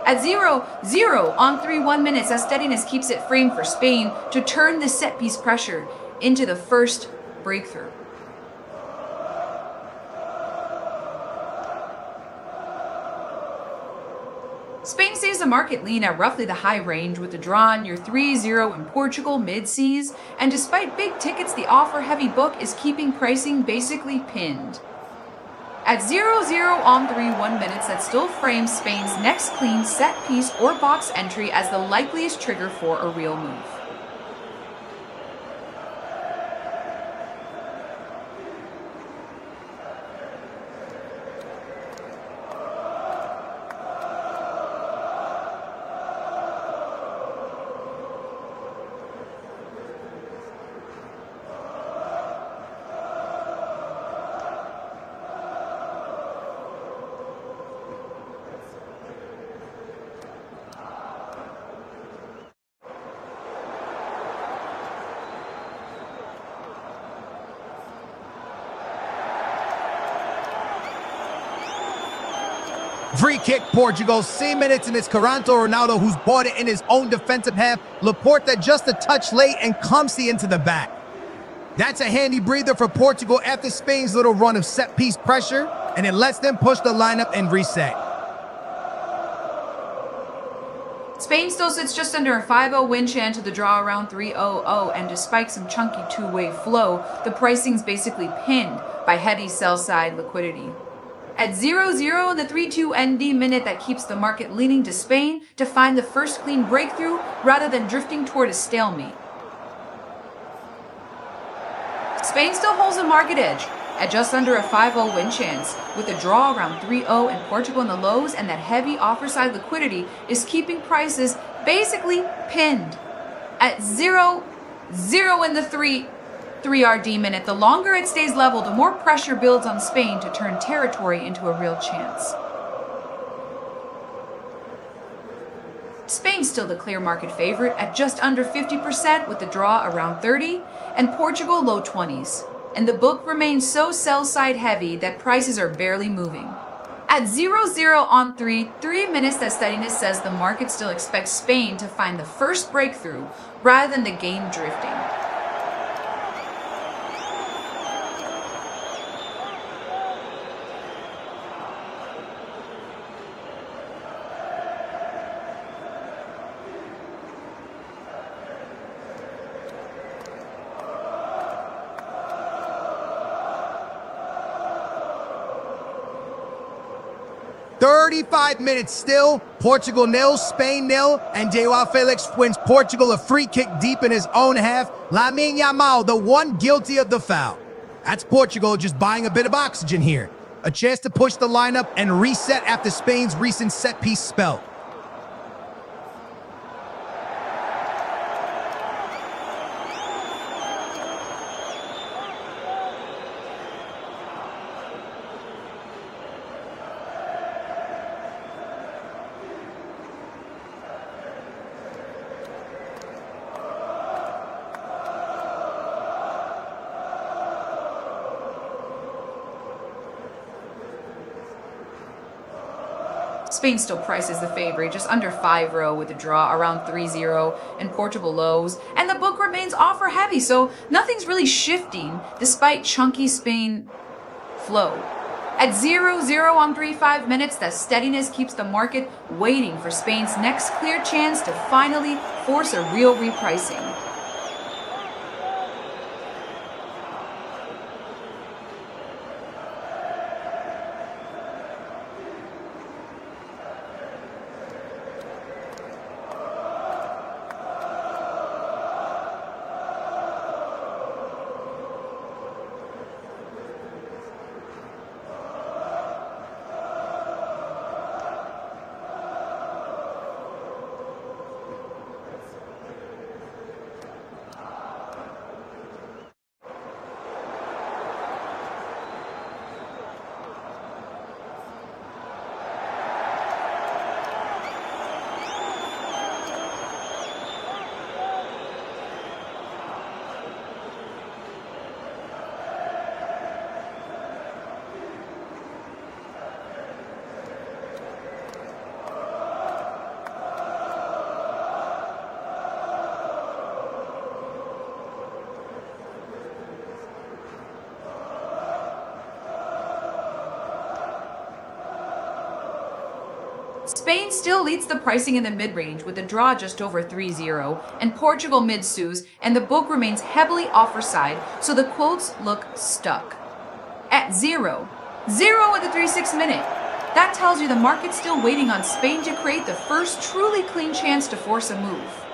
At 0-0 on 3-1 minutes, that steadiness keeps it framed for Spain to turn the set-piece pressure into the first breakthrough. Spain stays the market lean at roughly the high range with the draw near 3-0 in Portugal mid-seas, and despite big tickets, the offer-heavy book is keeping pricing basically pinned. At 0-0 on 3-1 minutes, that still frames Spain's next clean set piece or box entry as the likeliest trigger for a real move. Free kick, Portugal. 6 minutes and it's Caranto Ronaldo who's bought it in his own defensive half. Laporta just a touch late and clumsy into the back. That's a handy breather for Portugal after Spain's little run of set-piece pressure, and it lets them push the lineup and reset. Spain still sits just under a 5-0 win chance to the draw around 3-0-0, and despite some chunky two-way flow, the pricing's basically pinned by heavy sell-side liquidity. At 0-0 in the 3-2 ND minute, that keeps the market leaning to Spain to find the first clean breakthrough rather than drifting toward a stalemate. Spain still holds a market edge at just under a 5-0 win chance, with a draw around 3-0 and Portugal in the lows, and that heavy offer-side liquidity is keeping prices basically pinned. At 0-0 in the 3-RD minute, the longer it stays level, the more pressure builds on Spain to turn territory into a real chance. Spain's still the clear market favorite at just under 50%, with the draw around 30, and Portugal low 20s. And the book remains so sell-side heavy that prices are barely moving. At 0-0 on 3 minutes, that steadiness says the market still expects Spain to find the first breakthrough rather than the game drifting. "35 minutes still, Portugal nil, Spain nil, and Joao Felix wins Portugal a free kick deep in his own half. Lamine Yamal, the one guilty of the foul. That's Portugal just buying a bit of oxygen here. A chance to push the lineup and reset after Spain's recent set-piece spell. Spain still prices the favorite, just under 5-0 with a draw around 3-0 and Portugal lows, and the book remains offer heavy, so nothing's really shifting despite chunky Spain flow. At 0-0 on 3-5 minutes, that steadiness keeps the market waiting for Spain's next clear chance to finally force a real repricing. Spain still leads the pricing in the mid-range with a draw just over 3-0 and Portugal mid-sues, and the book remains heavily offer side, so the quotes look stuck. At 0-0 at the 3-6 minute, that tells you the market's still waiting on Spain to create the first truly clean chance to force a move.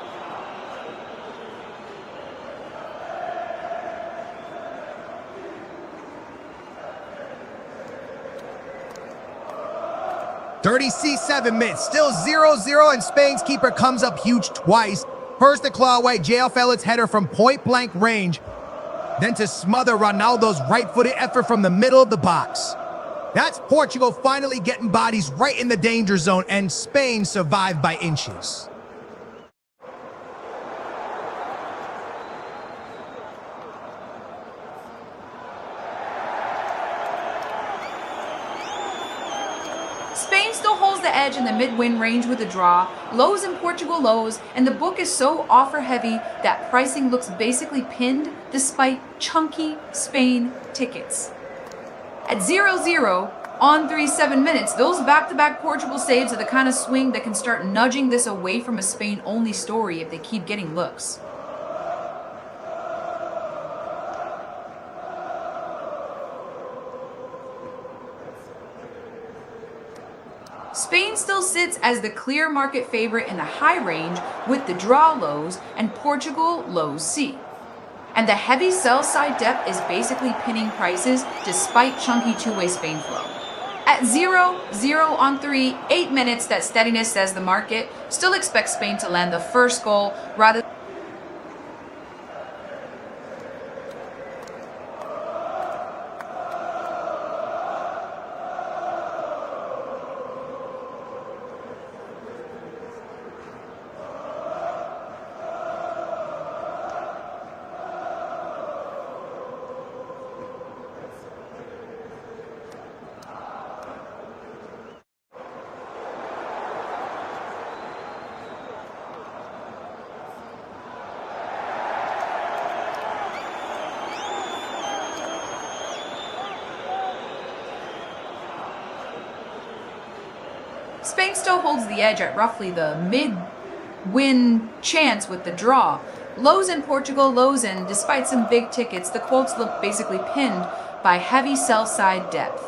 "37 minutes, still 0-0, and Spain's keeper comes up huge twice. First to claw away Joao Felix header from point-blank range, then to smother Ronaldo's right-footed effort from the middle of the box. That's Portugal finally getting bodies right in the danger zone, and Spain survived by inches. Spain still holds the edge in the mid-win range with a draw, lows in Portugal lows, and the book is so offer-heavy that pricing looks basically pinned despite chunky Spain tickets. At 0-0, on 3-7 minutes, those back-to-back Portugal saves are the kind of swing that can start nudging this away from a Spain-only story if they keep getting looks. Spain still sits as the clear market favorite in the high range with the draw lows and Portugal lows C. And the heavy sell side depth is basically pinning prices despite chunky two-way Spain flow. At 0-0 on 3, 8 minutes, that steadiness says the market still expects Spain to land the first goal rather than Spain still holds the edge at roughly the mid-win chance with the draw. Lows in Portugal, lows in, despite some big tickets, the quotes look basically pinned by heavy sell-side depth.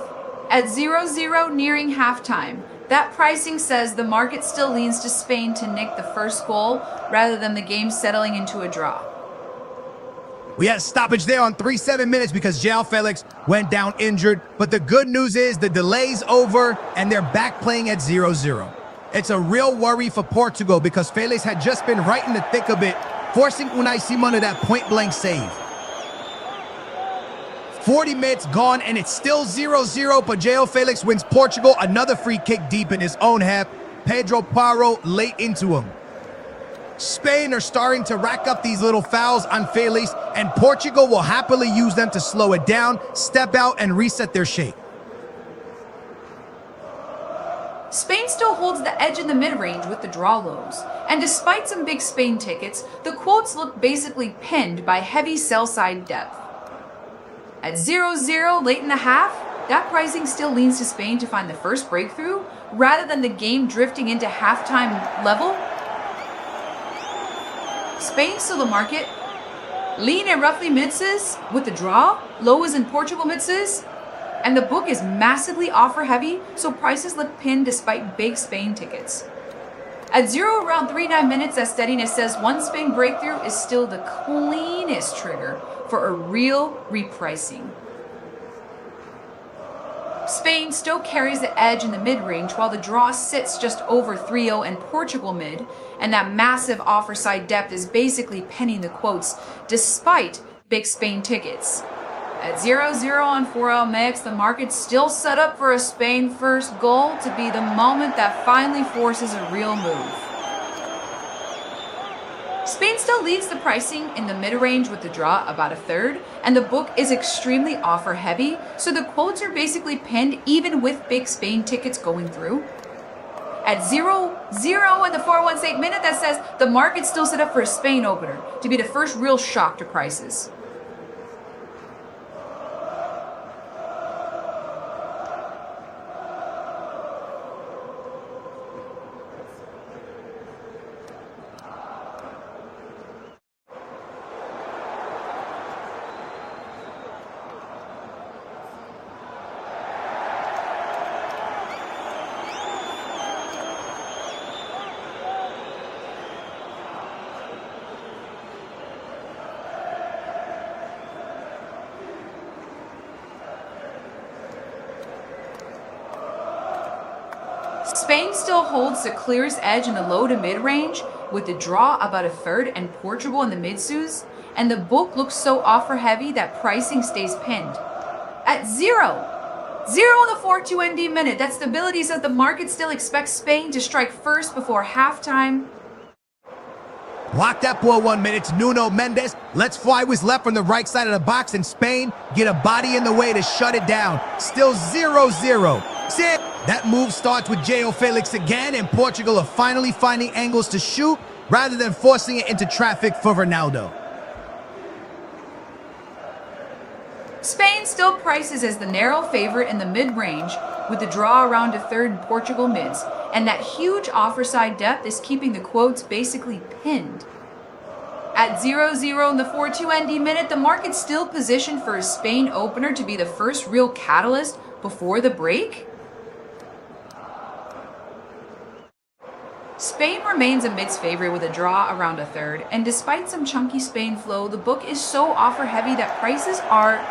At 0-0 nearing halftime, that pricing says the market still leans to Spain to nick the first goal rather than the game settling into a draw. We had a stoppage there on 3-7 minutes because João Felix went down injured. But the good news is the delay's over and they're back playing at 0-0. It's a real worry for Portugal because Felix had just been right in the thick of it, forcing Unai Simon to that point-blank save. 40 minutes gone and it's still 0-0, but João Felix wins Portugal another free kick deep in his own half. Pedro Porro late into him. Spain are starting to rack up these little fouls on Felix, and Portugal will happily use them to slow it down, step out, and reset their shape. Spain still holds the edge in the mid-range with the draw lows, and despite some big Spain tickets, the quotes look basically pinned by heavy sell-side depth. At 0-0 late in the half, that pricing still leans to Spain to find the first breakthrough, rather than the game drifting into halftime level. Spain still the market, lean at roughly midses with the draw, low is in Portugal midses, and the book is massively offer heavy, so prices look pinned despite big Spain tickets. At 0 around 3-9 minutes, that steadiness says one Spain breakthrough is still the cleanest trigger for a real repricing. Spain still carries the edge in the mid-range while the draw sits just over 3-0 and Portugal mid, and that massive offer side depth is basically penning the quotes despite big Spain tickets. At 0-0 on 4L mix, the market's still set up for a Spain first goal to be the moment that finally forces a real move. Spain still leads the pricing in the mid-range with the draw about a third, and the book is extremely offer heavy, so the quotes are basically pinned even with big Spain tickets going through. At 0-0 in the 4-1 minute, that says the market's still set up for a Spain opener to be the first real shock to prices. Spain still holds the clearest edge in the low to mid-range, with the draw about a third and Portugal in the mid-sues, and the book looks so offer-heavy that pricing stays pinned. At 0-0 in the 4-2 ND minute, that stability says the market still expects Spain to strike first before halftime. Block that ball 1 minute. Nuno Mendes lets fly with left from the right side of the box, and Spain get a body in the way to shut it down. Still 0-0. That move starts with João Felix again, and Portugal are finally finding angles to shoot rather than forcing it into traffic for Ronaldo. Spain still prices as the narrow favorite in the mid-range, with the draw around a third in Portugal mids, and that huge offer side depth is keeping the quotes basically pinned. At 0-0 in the 4-2 ND minute, the market's still positioned for a Spain opener to be the first real catalyst before the break. Spain remains a mids favorite with a draw around a third, and despite some chunky Spain flow, the book is so offer heavy that prices are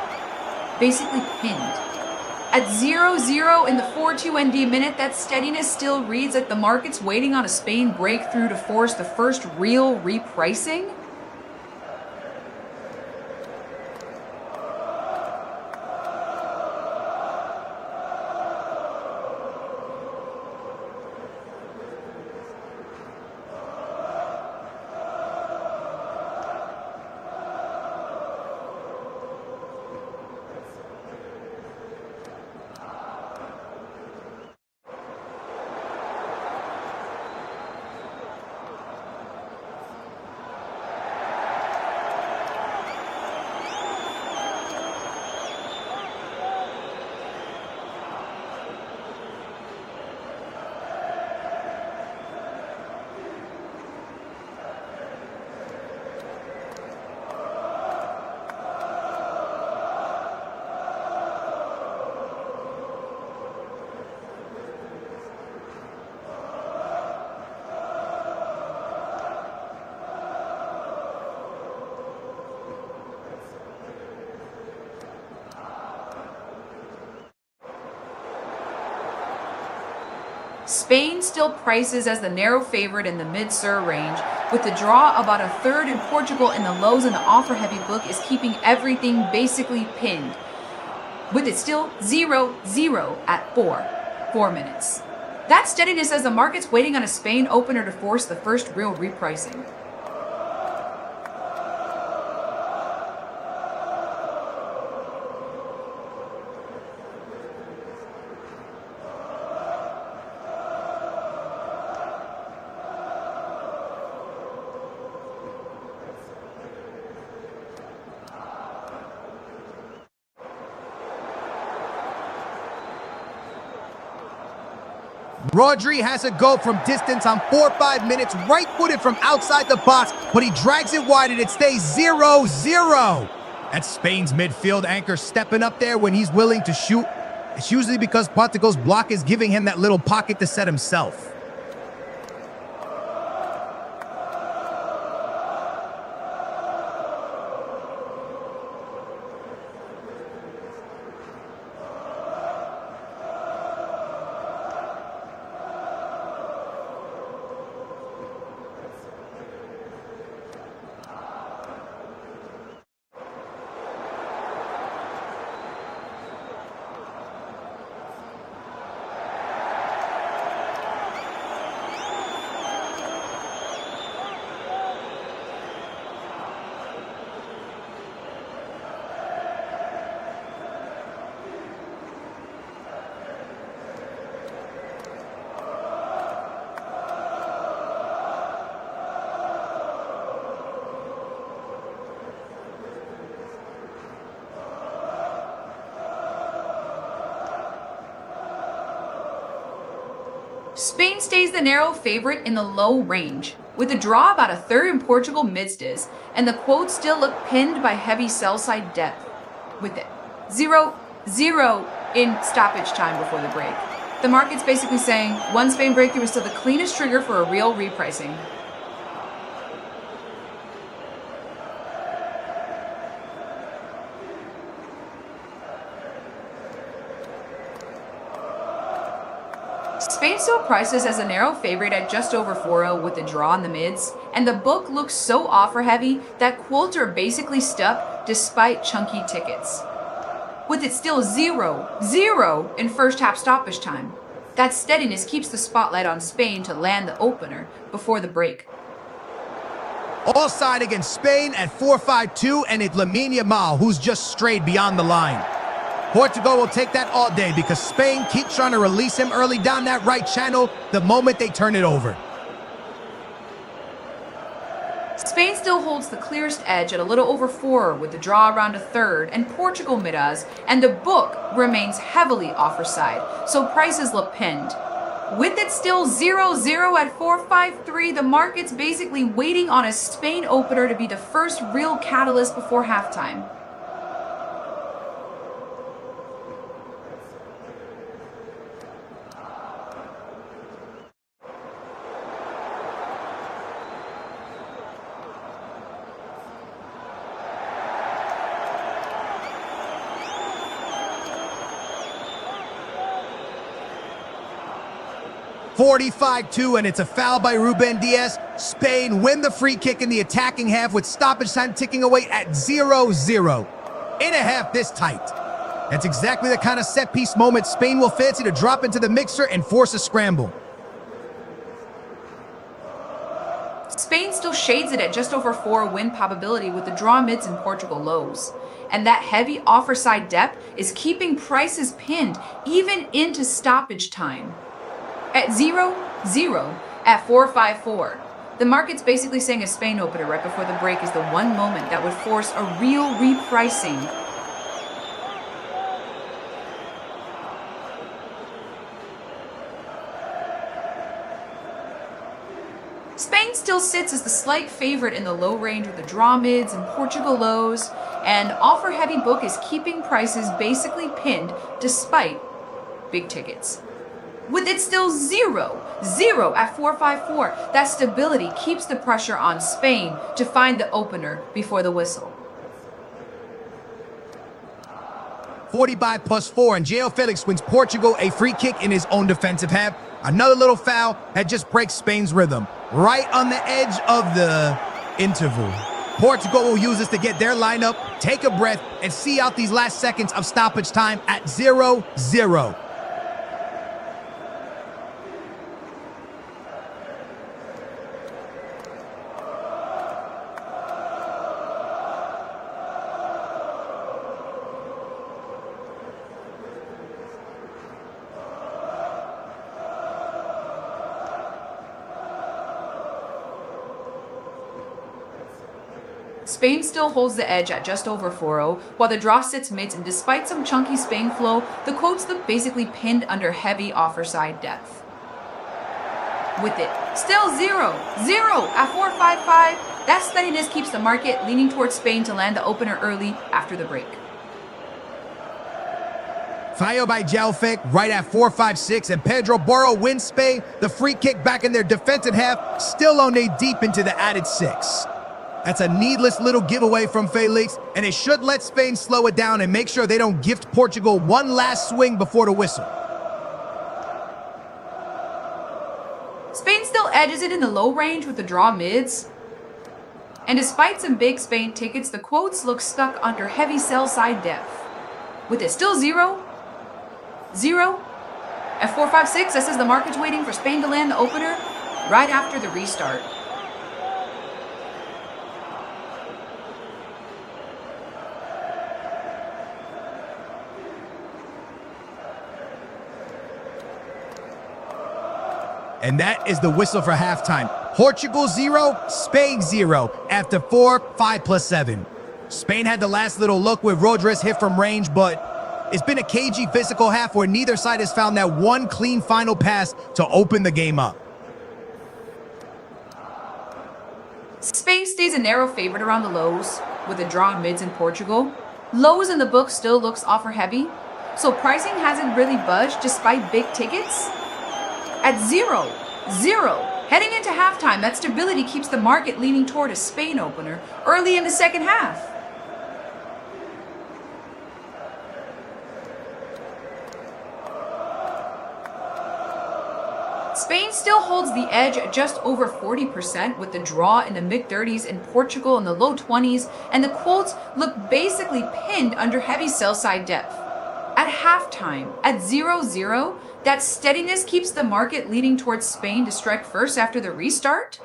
basically pinned. At 0-0 in the 4-2 ND minute, that steadiness still reads like the market's waiting on a Spain breakthrough to force the first real repricing. Spain still prices as the narrow favorite in the mid-sur range, with the draw about a third in Portugal and the lows in the offer-heavy book is keeping everything basically pinned, with it still 0-0 at 4 minutes. That steadiness as the market's waiting on a Spain opener to force the first real repricing. Rodri has a go from distance on 4-5 minutes, right-footed from outside the box, but he drags it wide and it stays 0-0. That's Spain's midfield anchor stepping up there when he's willing to shoot. It's usually because Portugal's block is giving him that little pocket to set himself. Spain stays the narrow favorite in the low range, with a draw about a third in Portugal midst, and the quotes still look pinned by heavy sell-side depth, with it 0-0 in stoppage time before the break. The market's basically saying one Spain breakthrough is still the cleanest trigger for a real repricing. Spain still prices as a narrow favorite at just over 4-0 with the draw in the mids, and the book looks so offer heavy that quotes are basically stuck despite chunky tickets. With it still 0-0 in first half stoppage time, that steadiness keeps the spotlight on Spain to land the opener before the break. All side against Spain at 4-5-2, and it's Lamine Yamal, who's just strayed beyond the line. Portugal will take that all day because Spain keeps trying to release him early down that right channel the moment they turn it over. Spain still holds the clearest edge at a little over 4 with the draw around a third, and Portugal mid-as, and the book remains heavily offerside, so prices look pinned. With it still 0-0 at 4-5-3, the market's basically waiting on a Spain opener to be the first real catalyst before halftime. (45-2), and it's a foul by Ruben Diaz. Spain win the free kick in the attacking half with stoppage time ticking away at 0-0. In a half this tight. That's exactly the kind of set-piece moment Spain will fancy to drop into the mixer and force a scramble. Spain still shades it at just over 4 win probability with the draw mids and Portugal lows. And that heavy offer side depth is keeping prices pinned even into stoppage time. At 0-0 at 4-5-4. The market's basically saying a Spain opener right before the break is the one moment that would force a real repricing. Spain still sits as the slight favorite in the low range with the draw mids and Portugal lows, and offer heavy book is keeping prices basically pinned despite big tickets. With it still 0-0 at 4-5-4, that stability keeps the pressure on Spain to find the opener before the whistle. 45+4, and João Felix wins Portugal a free kick in his own defensive half. Another little foul that just breaks Spain's rhythm. Right on the edge of the interval. Portugal will use this to get their lineup, take a breath, and see out these last seconds of stoppage time at 0-0. Spain still holds the edge at just over 4-0, while the draw sits mids, and despite some chunky Spain flow, the quotes look basically pinned under heavy offer side depth. With it still 0-0 at 4-5-5, that steadiness keeps the market leaning towards Spain to land the opener early after the break. Fallo by Jalfek right at 4-5-6, and Pedro Borro wins Spain the free kick back in their defensive half, still on they deep into the added 6. That's a needless little giveaway from Felix, and it should let Spain slow it down and make sure they don't gift Portugal one last swing before the whistle. Spain still edges it in the low range with the draw mids. And despite some big Spain tickets, the quotes look stuck under heavy sell side depth. With it still 0-0 at 4-5-6, that says the market's waiting for Spain to land the opener right after the restart. And that is the whistle for halftime. Portugal 0, Spain 0 after 4-5+7. Spain had the last little look with Rodriguez hit from range, but it's been a cagey physical half where neither side has found that one clean final pass to open the game up. Spain stays a narrow favorite around the lows with the draw mids in Portugal. Lows in the book still looks offer heavy, so pricing hasn't really budged despite big tickets. At 0-0, heading into halftime, that stability keeps the market leaning toward a Spain opener early in the second half. Spain still holds the edge at just over 40% with the draw in the mid-30s and Portugal in the low 20s, and the quotes look basically pinned under heavy sell-side depth. At halftime, at 0-0, that steadiness keeps the market leaning towards Spain to strike first after the restart.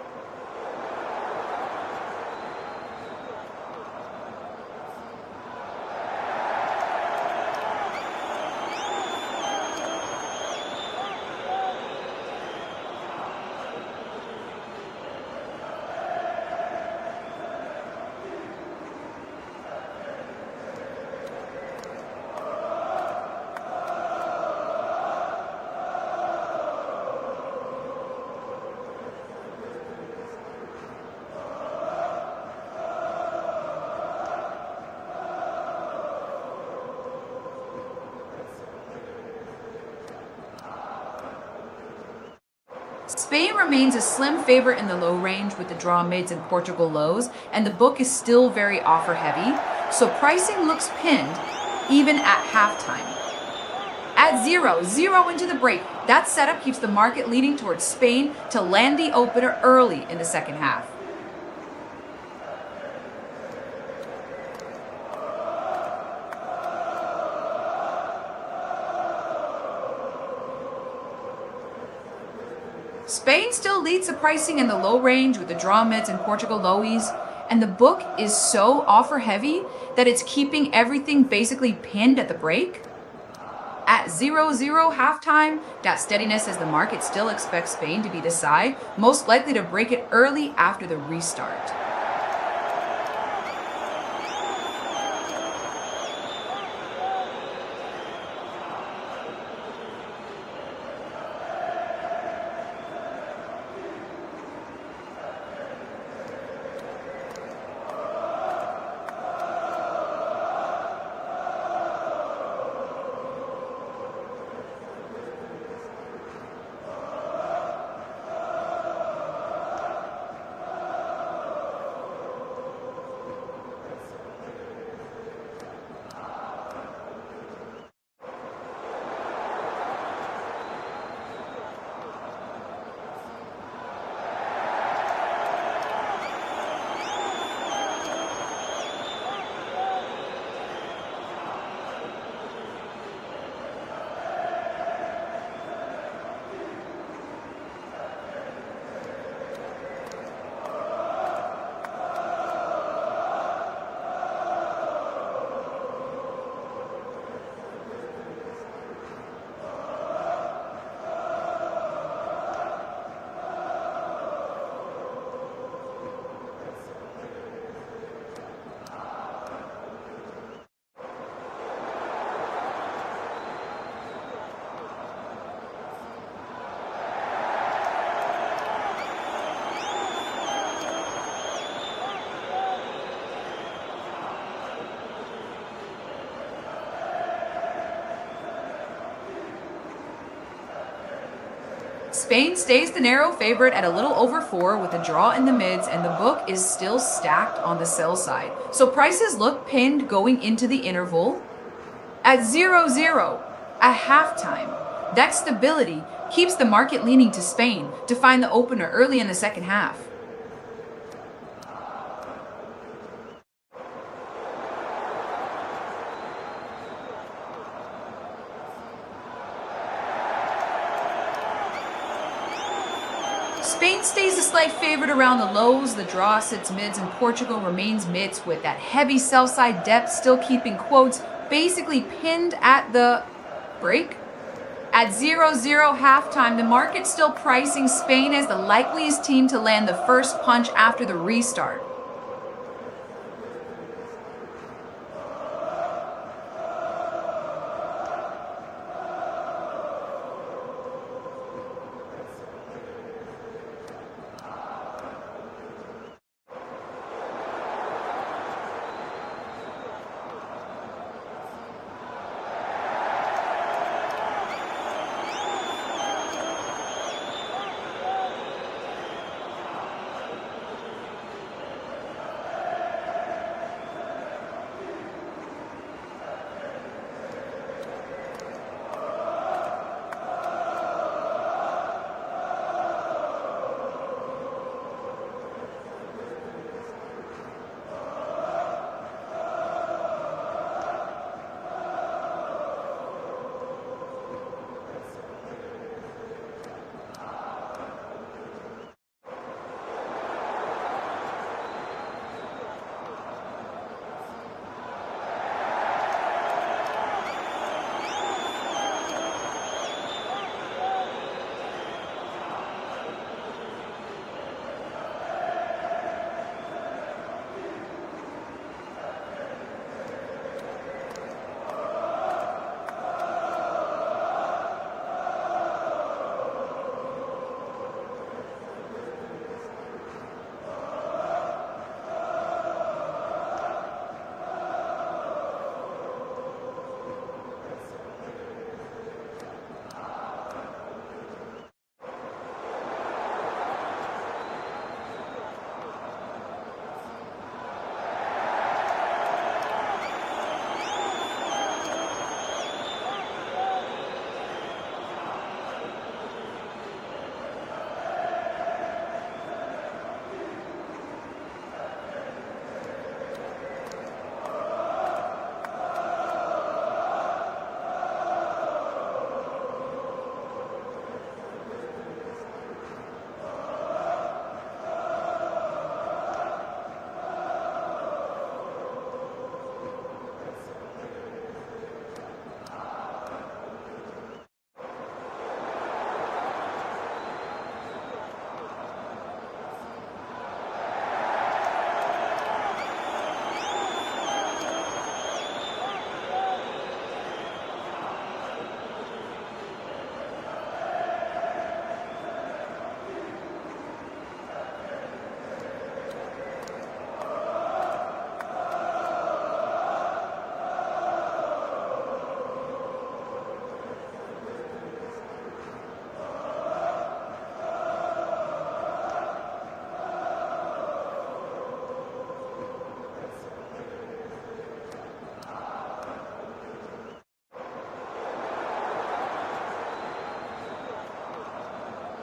Spain remains a slim favorite in the low range with the draw mids and Portugal lows, and the book is still very offer heavy, so pricing looks pinned even at halftime. At 0-0 into the break, that setup keeps the market leaning towards Spain to land the opener early in the second half. Spain still leads the pricing in the low range with the draw mids and Portugal lowies, and the book is so offer heavy that it's keeping everything basically pinned at the break. At 0-0 halftime, that steadiness as the market still expects Spain to be the side, most likely to break it early after the restart. Spain stays the narrow favorite at a little over 4 with a draw in the mids, and the book is still stacked on the sell side. So prices look pinned going into the interval. At 0-0 at halftime, that stability keeps the market leaning to Spain to find the opener early in the second half. Spain stays a slight favorite around the lows. The draw sits mids, and Portugal remains mids with that heavy sell side depth still keeping quotes basically pinned at the break. At 0-0 halftime, the market's still pricing Spain as the likeliest team to land the first punch after the restart.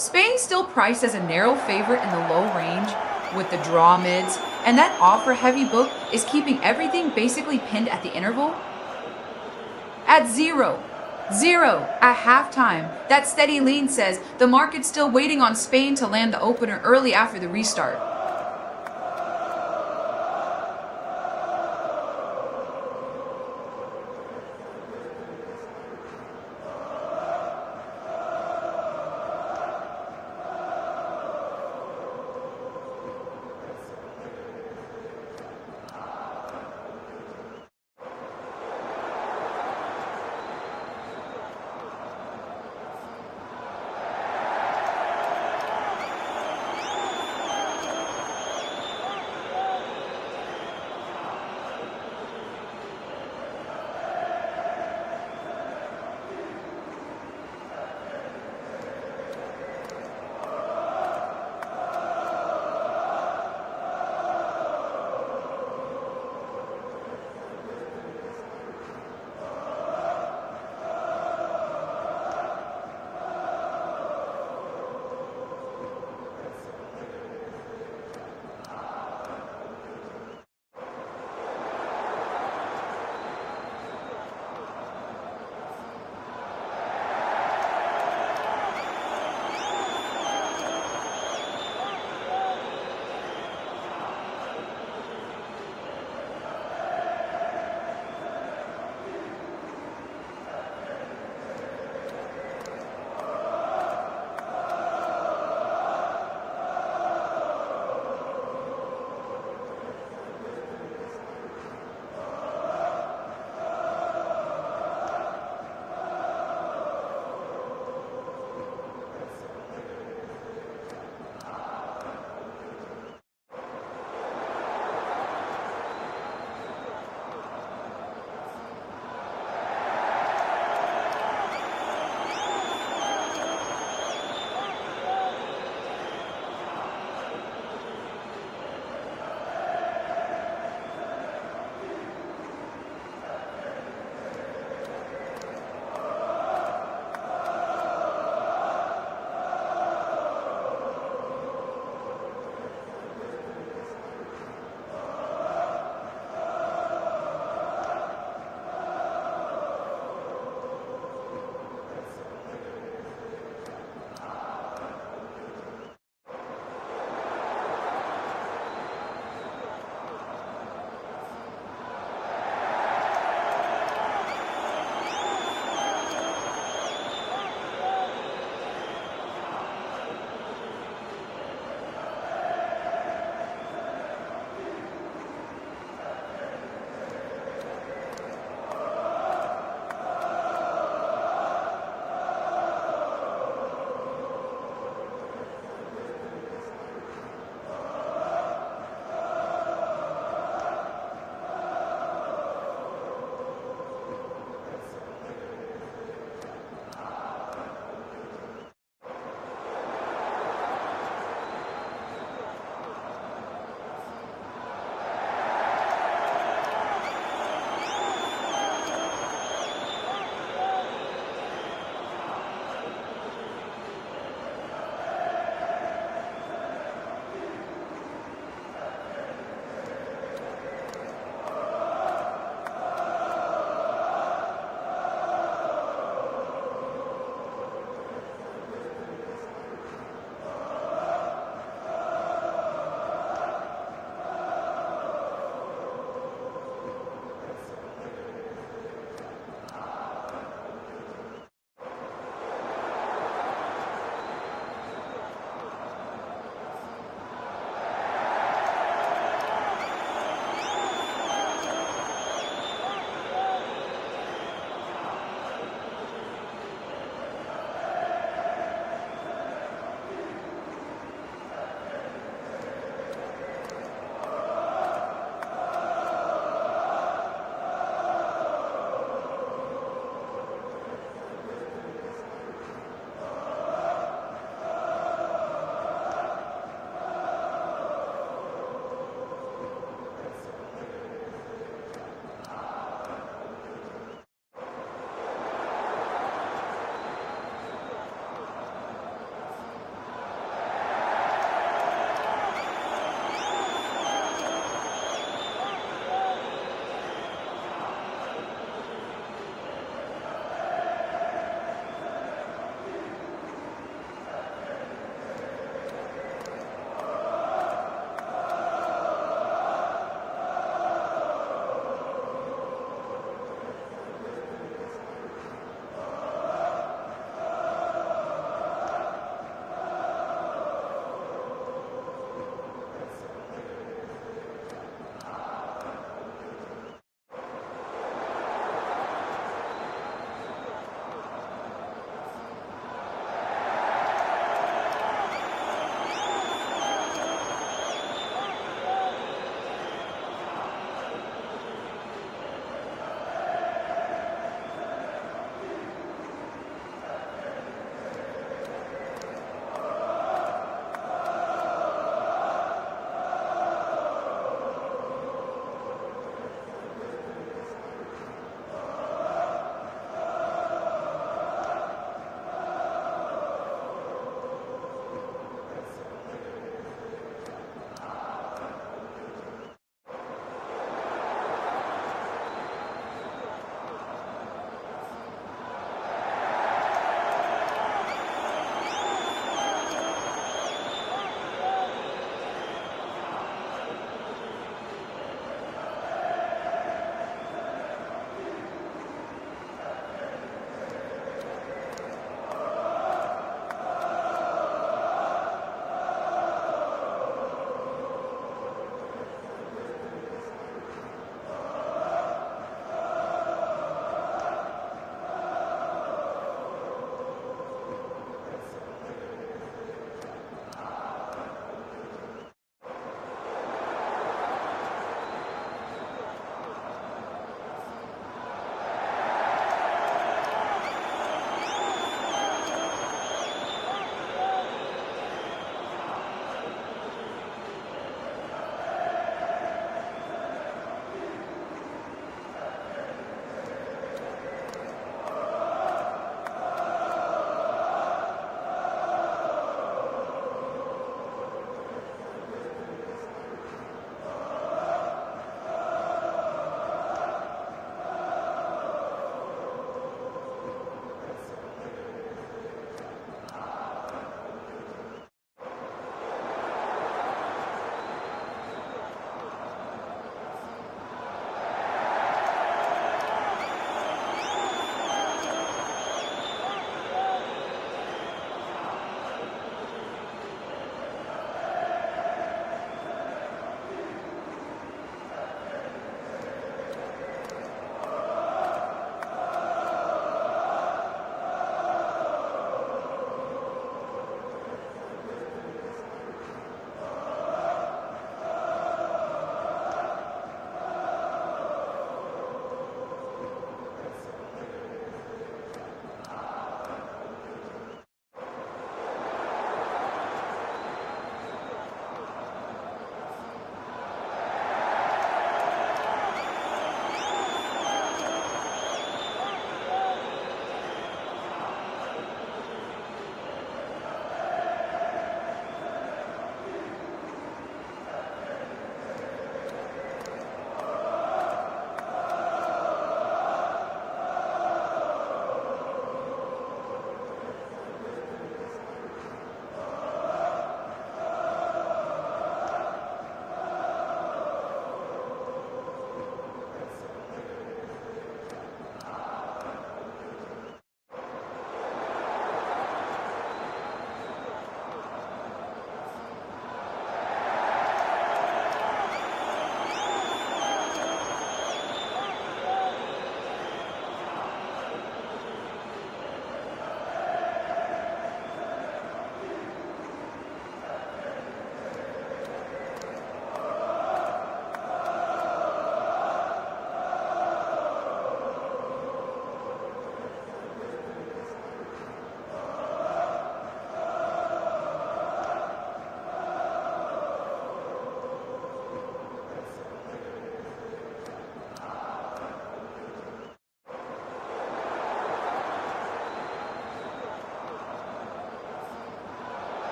Spain's still priced as a narrow favorite in the low range with the draw mids, and that offer heavy book is keeping everything basically pinned at the interval. At 0-0 at halftime, that steady lean says the market's still waiting on Spain to land the opener early after the restart.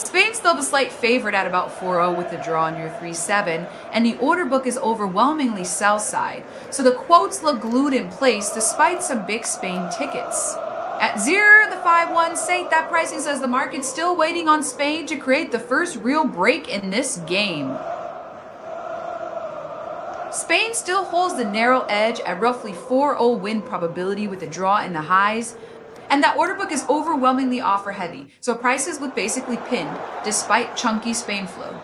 Spain's still the slight favorite at about 4-0 with the draw near 3-7, and the order book is overwhelmingly sell side, so the quotes look glued in place despite some big Spain tickets. At 0, the 5-1 sake, that pricing says the market's still waiting on Spain to create the first real break in this game. Spain still holds the narrow edge at roughly 4-0 win probability with a draw in the highs, and that order book is overwhelmingly offer heavy, so prices look basically pinned despite chunky Spain flow.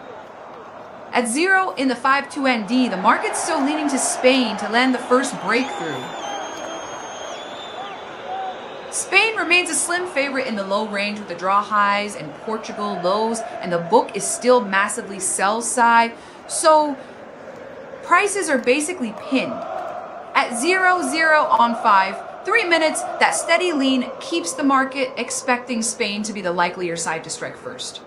At 0 in the 5-2 ND, the market's still leaning to Spain to land the first breakthrough. Spain remains a slim favorite in the low range with the draw highs and Portugal lows, and the book is still massively sell side, so prices are basically pinned. At 0-0 on 5, 3 minutes, that steady lean keeps the market expecting Spain to be the likelier side to strike first.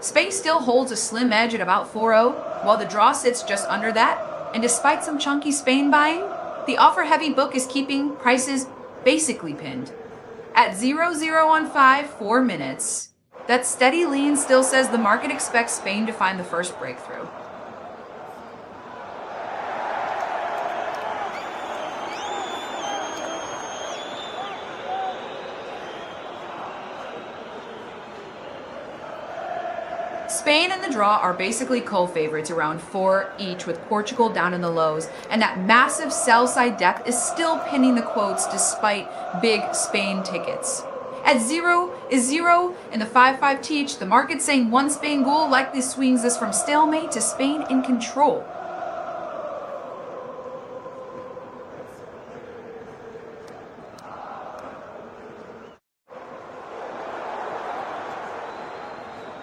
Spain still holds a slim edge at about 4-0, while the draw sits just under that, and despite some chunky Spain buying, the offer-heavy book is keeping prices basically pinned. At 0-0 on 5, 4 minutes, that steady lean still says the market expects Spain to find the first breakthrough. Spain and the draw are basically co-favorites around 4 each with Portugal down in the lows, and that massive sell-side depth is still pinning the quotes despite big Spain tickets. At 0 is 0 in the 5-5 teach, the market saying one Spain goal likely swings this from stalemate to Spain in control.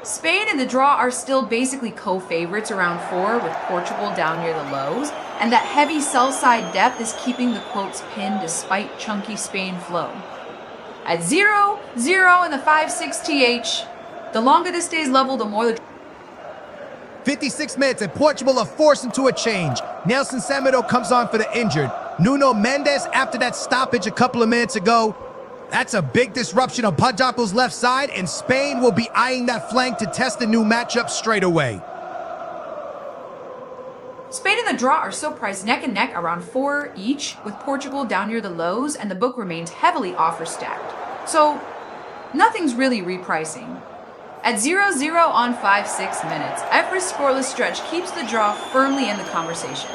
Spain and the draw are still basically co-favorites around 4 with Portugal down near the lows, and that heavy sell-side depth is keeping the quotes pinned despite chunky Spain flow. At 0-0 in the 5-6 TH, the longer this stays level, the more the 56 minutes and Portugal are forced into a change. Nelson Semedo comes on for the injured. Nuno Mendes after that stoppage a couple of minutes ago. That's a big disruption of Pajaco's left side, and Spain will be eyeing that flank to test the new matchup straight away. Spain and the draw are still priced neck and neck around 4 each, with Portugal down near the lows, and the book remains heavily offer stacked. So, nothing's really repricing. At 0-0 on 5-6 minutes, every scoreless stretch keeps the draw firmly in the conversation.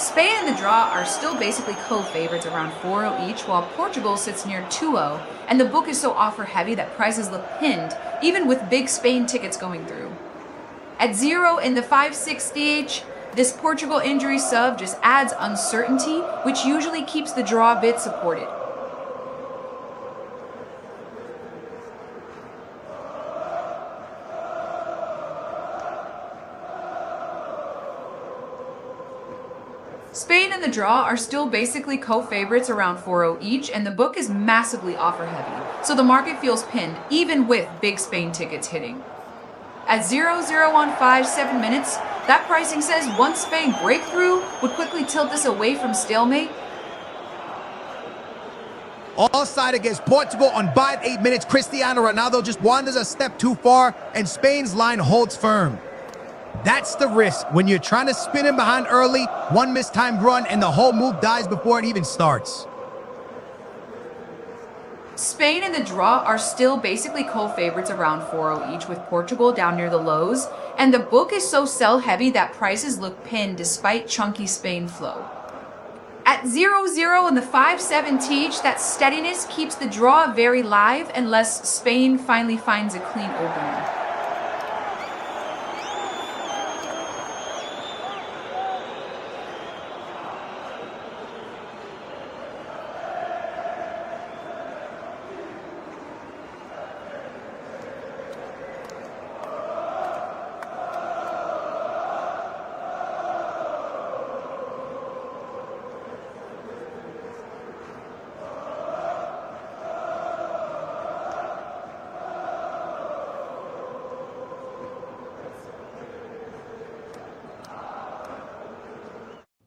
Spain and the draw are still basically co-favorites around 4-0 each, while Portugal sits near 2-0, and the book is so offer heavy that prices look pinned, even with big Spain tickets going through. At 0 in the 5-6 stage, this Portugal injury sub just adds uncertainty, which usually keeps the draw bid supported. Spain and the draw are still basically co-favorites around 4-0 each, and the book is massively offer heavy, so the market feels pinned, even with big Spain tickets hitting. At 0-0 on 5-7 minutes, that pricing says one Spain breakthrough would quickly tilt this away from stalemate. Offside against Portugal on 5-8 minutes. Cristiano Ronaldo just wanders a step too far, and Spain's line holds firm. That's the risk when you're trying to spin him behind early, one mistimed run, and the whole move dies before it even starts. Spain and the draw are still basically co-favorites around 4-0 each, with Portugal down near the lows, and the book is so sell-heavy that prices look pinned despite chunky Spain flow. At 0-0 in the 5-7 each, that steadiness keeps the draw very live unless Spain finally finds a clean opener.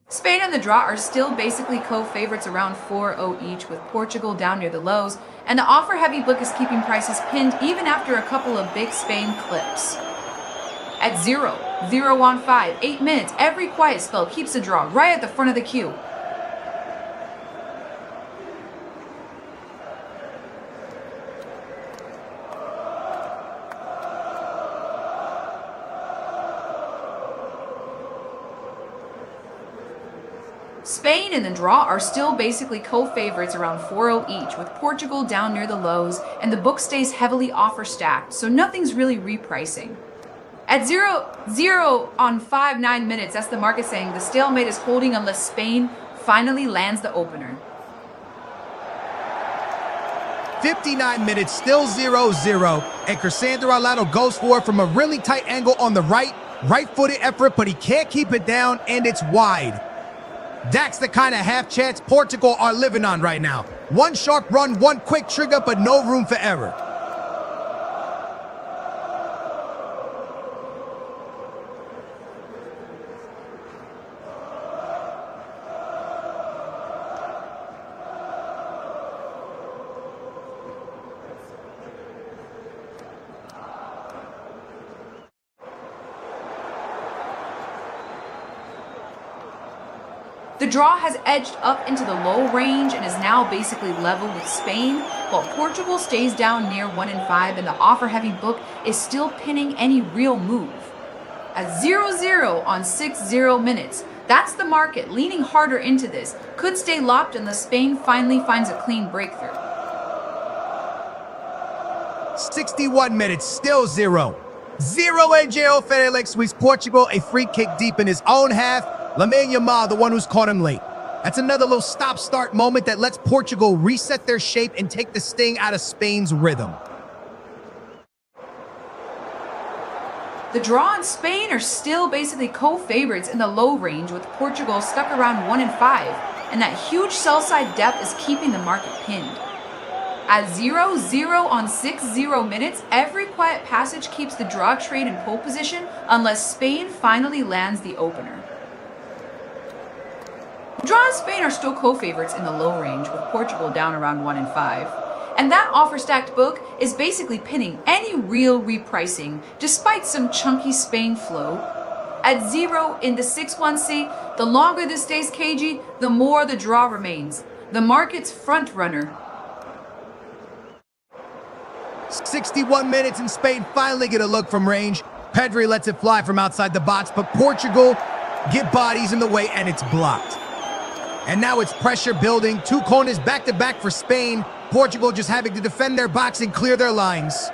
Spain and the draw are still basically co-favorites around 4-0 each, with Portugal down near the lows, and the offer-heavy book is keeping prices pinned even after a couple of big Spain clips. At 0-0 on 5-8 minutes, every quiet spell keeps the draw right at the front of the queue. Spain and the draw are still basically co-favorites around 4-0 each, with Portugal down near the lows, and the book stays heavily offer stacked, so nothing's really repricing. At 0-0 on 5-9 minutes, that's the market saying the stalemate is holding unless Spain finally lands the opener. 59 minutes, still 0-0, and Cristiano Ronaldo goes for it from a really tight angle on the right-footed effort, but he can't keep it down, and it's wide. That's the kind of half chance Portugal are living on right now. One sharp run, one quick trigger, but no room for error. The draw has edged up into the low range and is now basically level with Spain, while Portugal stays down near 1-5, and the offer-heavy book is still pinning any real move. At 0-0 on 6-0 minutes, that's the market leaning harder into this, could stay locked unless Spain finally finds a clean breakthrough. 61 minutes, still 0-0, and João Felix sweeps Portugal a free kick deep in his own half. Lamine Yamal, the one who's caught him late. That's another little stop-start moment that lets Portugal reset their shape and take the sting out of Spain's rhythm. The draw and Spain are still basically co-favorites in the low range, with Portugal stuck around 1-5, and that huge sell-side depth is keeping the market pinned. At 0-0 on 6-0 minutes, every quiet passage keeps the draw trade in pole position unless Spain finally lands the opener. Draw and Spain are still co-favorites in the low range, with Portugal down around 1-5. And that offer-stacked book is basically pinning any real repricing, despite some chunky Spain flow. At 0 in the 6-1C, the longer this stays cagey, the more the draw remains. The market's front runner. 61 minutes and Spain finally get a look from range. Pedri lets it fly from outside the box, but Portugal get bodies in the way, and it's blocked. And now it's pressure building. Two corners back-to-back for Spain. Portugal just having to defend their box and clear their lines.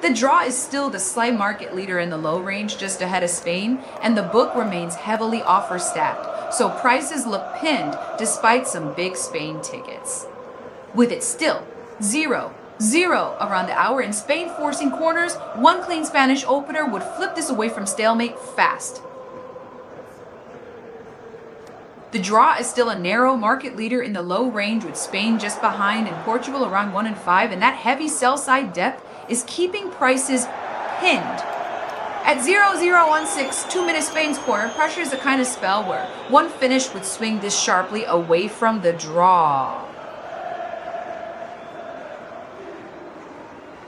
The draw is still the slight market leader in the low range, just ahead of Spain, and the book remains heavily offer stacked, so prices look pinned despite some big Spain tickets. With it still 0-0 around the hour and Spain forcing corners, one clean Spanish opener would flip this away from stalemate fast. The draw is still a narrow market leader in the low range, with Spain just behind and Portugal around 1 and 5, and that heavy sell side depth is keeping prices pinned. At 0-0 on 6, 2-minute Spain's corner, pressure is the kind of spell where one finish would swing this sharply away from the draw.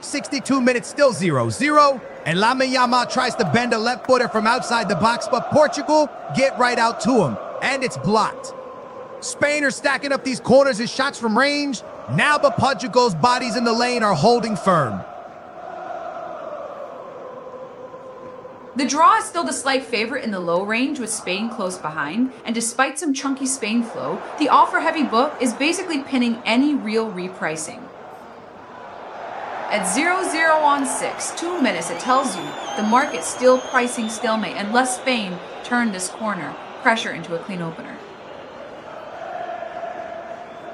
62 minutes, still 0-0, and Lamine Yamal tries to bend a left footer from outside the box, but Portugal get right out to him, and it's blocked. Spain are stacking up these corners as shots from range, now but Portugal's bodies in the lane are holding firm. The draw is still the slight favorite in the low range, with Spain close behind, and despite some chunky Spain flow, the offer-heavy book is basically pinning any real repricing. At 0-0 on 6, 2 minutes, it tells you the market's still pricing stalemate unless Spain turn this corner pressure into a clean opener.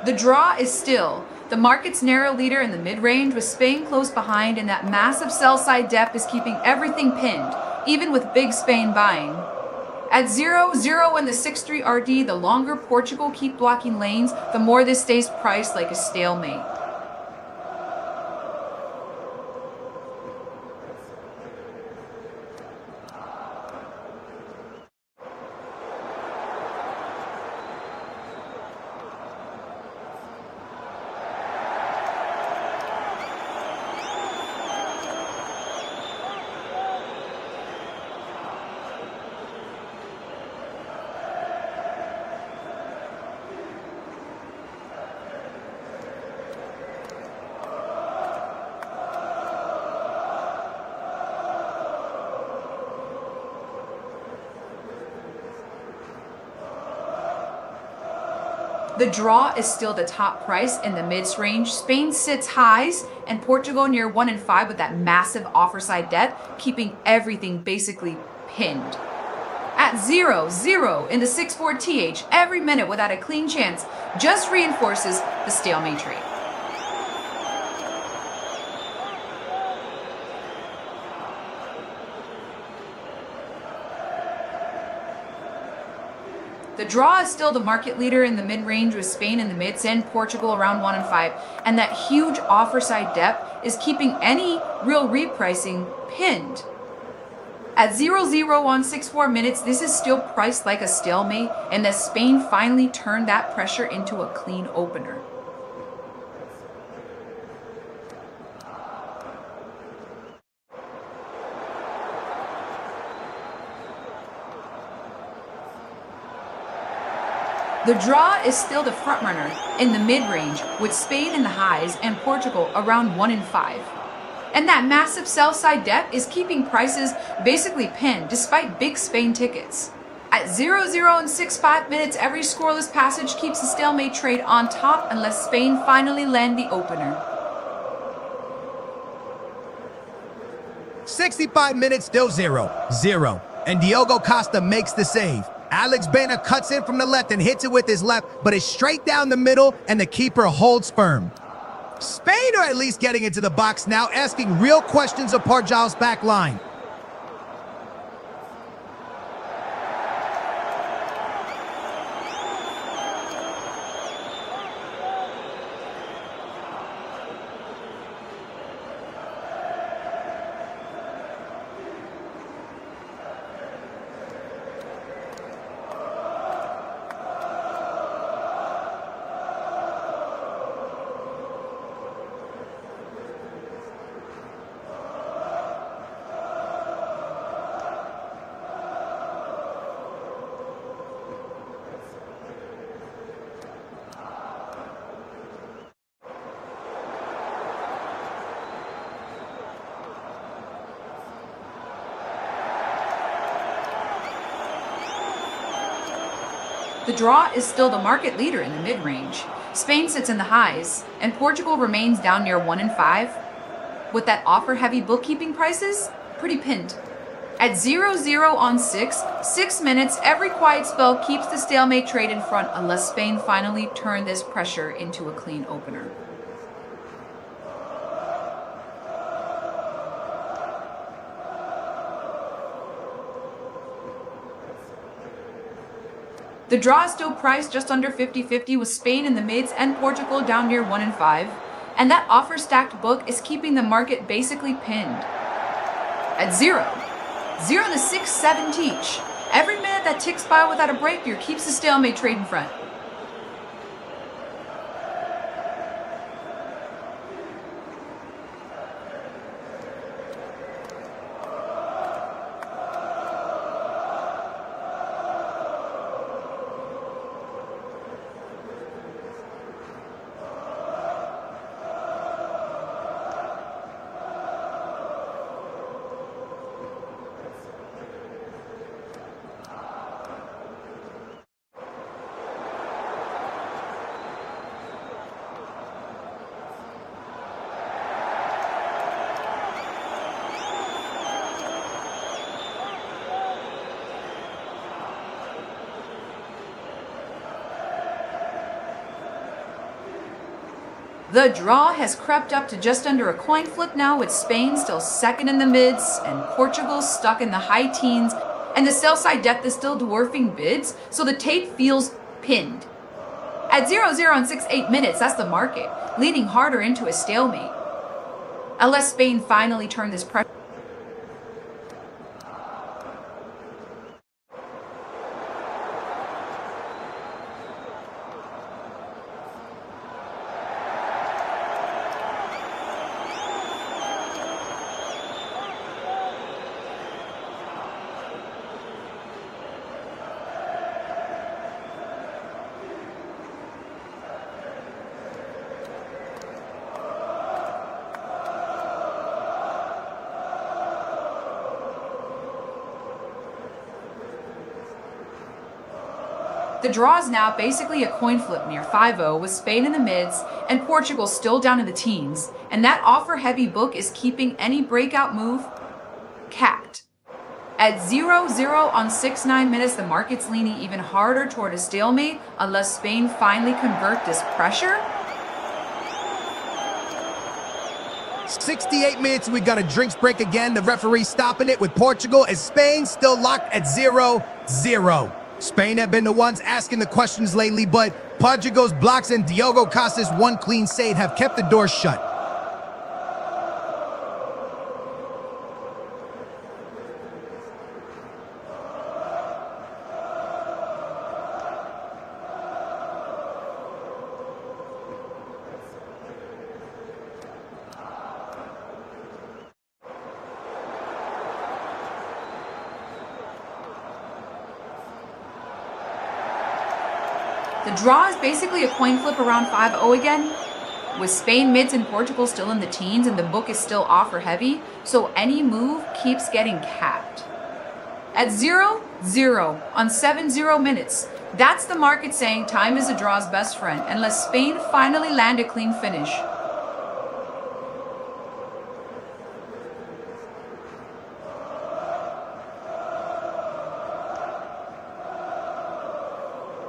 The draw is still the market's narrow leader in the mid-range, with Spain close behind, and that massive sell-side depth is keeping everything pinned, even with big Spain buying. At 0-0 in the 6-3 RD, the longer Portugal keep blocking lanes, the more this stays priced like a stalemate. The draw is still the top price in the mids range. Spain sits highs and Portugal near 1 and 5 with that massive offer side depth, keeping everything basically pinned. At 0-0 in the 6-4 TH, every minute without a clean chance just reinforces the stalemate trade. The draw is still the market leader in the mid-range, with Spain in the mids and Portugal around 1 and 5, and that huge offer side depth is keeping any real repricing pinned. At 0-0 on 6-4 minutes, this is still priced like a stalemate, and that Spain finally turned that pressure into a clean opener. The draw is still the frontrunner in the mid-range, with Spain in the highs and Portugal around 1 and 5. And that massive sell-side depth is keeping prices basically pinned despite big Spain tickets. At 0-0 and 6-5 minutes, every scoreless passage keeps the stalemate trade on top unless Spain finally land the opener. 65 minutes, still 0-0, and Diogo Costa makes the save. Alex Baena cuts in from the left and hits it with his left, but it's straight down the middle, and the keeper holds firm. Spain are at least getting into the box now, asking real questions of Portugal's back line. The draw is still the market leader in the mid-range. Spain sits in the highs, and Portugal remains down near 1 and 5. With that offer-heavy bookkeeping prices, pretty pinned. At 0-0 on 6 minutes, every quiet spell keeps the stalemate trade in front unless Spain finally turn this pressure into a clean opener. The draw is still priced just under 50-50 with Spain in the mids and Portugal down near 1 and 5. And that offer stacked book is keeping the market basically pinned. At 0 to 6-7 each. Every minute that ticks by without a breakthrough keeps the stalemate trade in front. The draw has crept up to just under a coin flip now, with Spain still second in the mids and Portugal stuck in the high teens, and the sell side depth is still dwarfing bids, so the tape feels pinned. At 0-0 on 6-8 minutes, that's the market, leading harder into a stalemate. Unless Spain finally turn this pressure. The draw is now basically a coin flip near 5-0 with Spain in the mids and Portugal still down in the teens, and that offer-heavy book is keeping any breakout move capped. At 0-0 on 6-9 minutes, the market's leaning even harder toward a stalemate unless Spain finally convert this pressure. 68 minutes, we got a drinks break again. The referee stopping it with Portugal as Spain still locked at 0-0. Spain have been the ones asking the questions lately, but Portugal's blocks and Diogo Costa's one clean save have kept the door shut. The draw is basically a coin flip around 5-0 again, with Spain mids and Portugal still in the teens, and the book is still offer heavy, so any move keeps getting capped. At 0-0 on 7-0 minutes, that's the market saying time is a draw's best friend unless Spain finally land a clean finish.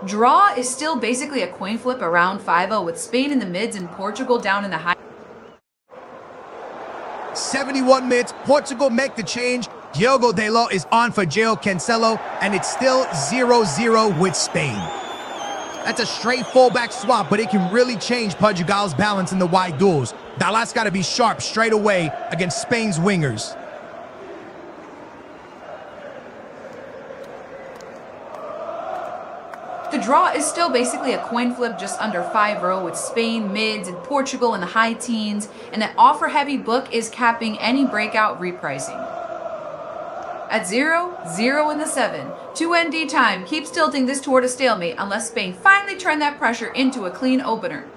Draw is still basically a coin flip around 5-0 with Spain in the mids and Portugal down in the high. 71 minutes, Portugal make the change. Diogo Dalot is on for João Cancelo, and it's still 0-0 with Spain. That's a straight fullback swap, but it can really change Portugal's balance in the wide duels. Dalot's got to be sharp straight away against Spain's wingers. The draw is still basically a coin flip just under 5-0 with Spain mids and Portugal in the high teens, and that offer-heavy book is capping any breakout repricing. At 0-0 in the 7, 2 ND time keeps tilting this toward a stalemate unless Spain finally turn that pressure into a clean opener.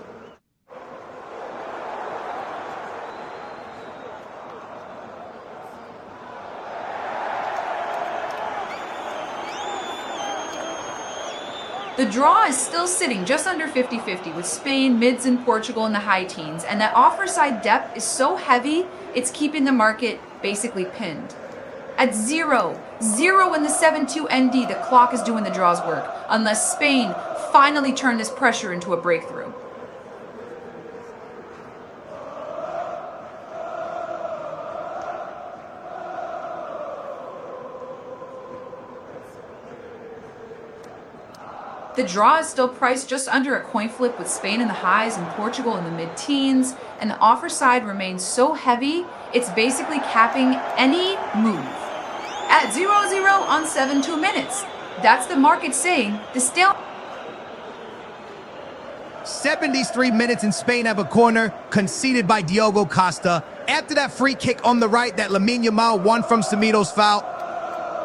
The draw is still sitting just under 50-50 with Spain, mids, and Portugal in the high teens, and that offer side depth is so heavy, it's keeping the market basically pinned. At 0-0 in the 7-2 ND, the clock is doing the draw's work, unless Spain finally turn this pressure into a breakthrough. The draw is still priced just under a coin flip with Spain in the highs and Portugal in the mid-teens, and the offer side remains so heavy, it's basically capping any move. At 0-0 on 7-2 minutes, that's the market saying the stale. 73 minutes in Spain have a corner conceded by Diogo Costa. After that free kick on the right that Lamine Yamal won from Semedo's foul,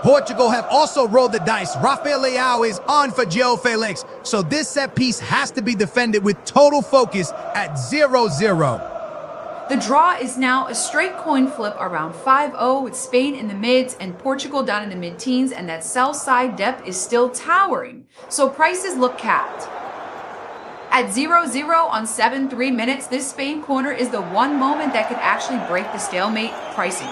Portugal have also rolled the dice. Rafael Leao is on for João Felix, so this set piece has to be defended with total focus at 0-0. The draw is now a straight coin flip around 5-0 with Spain in the mids and Portugal down in the mid-teens, and that sell side depth is still towering, so prices look capped. At 0-0 on 7-3 minutes, this Spain corner is the one moment that could actually break the stalemate pricing.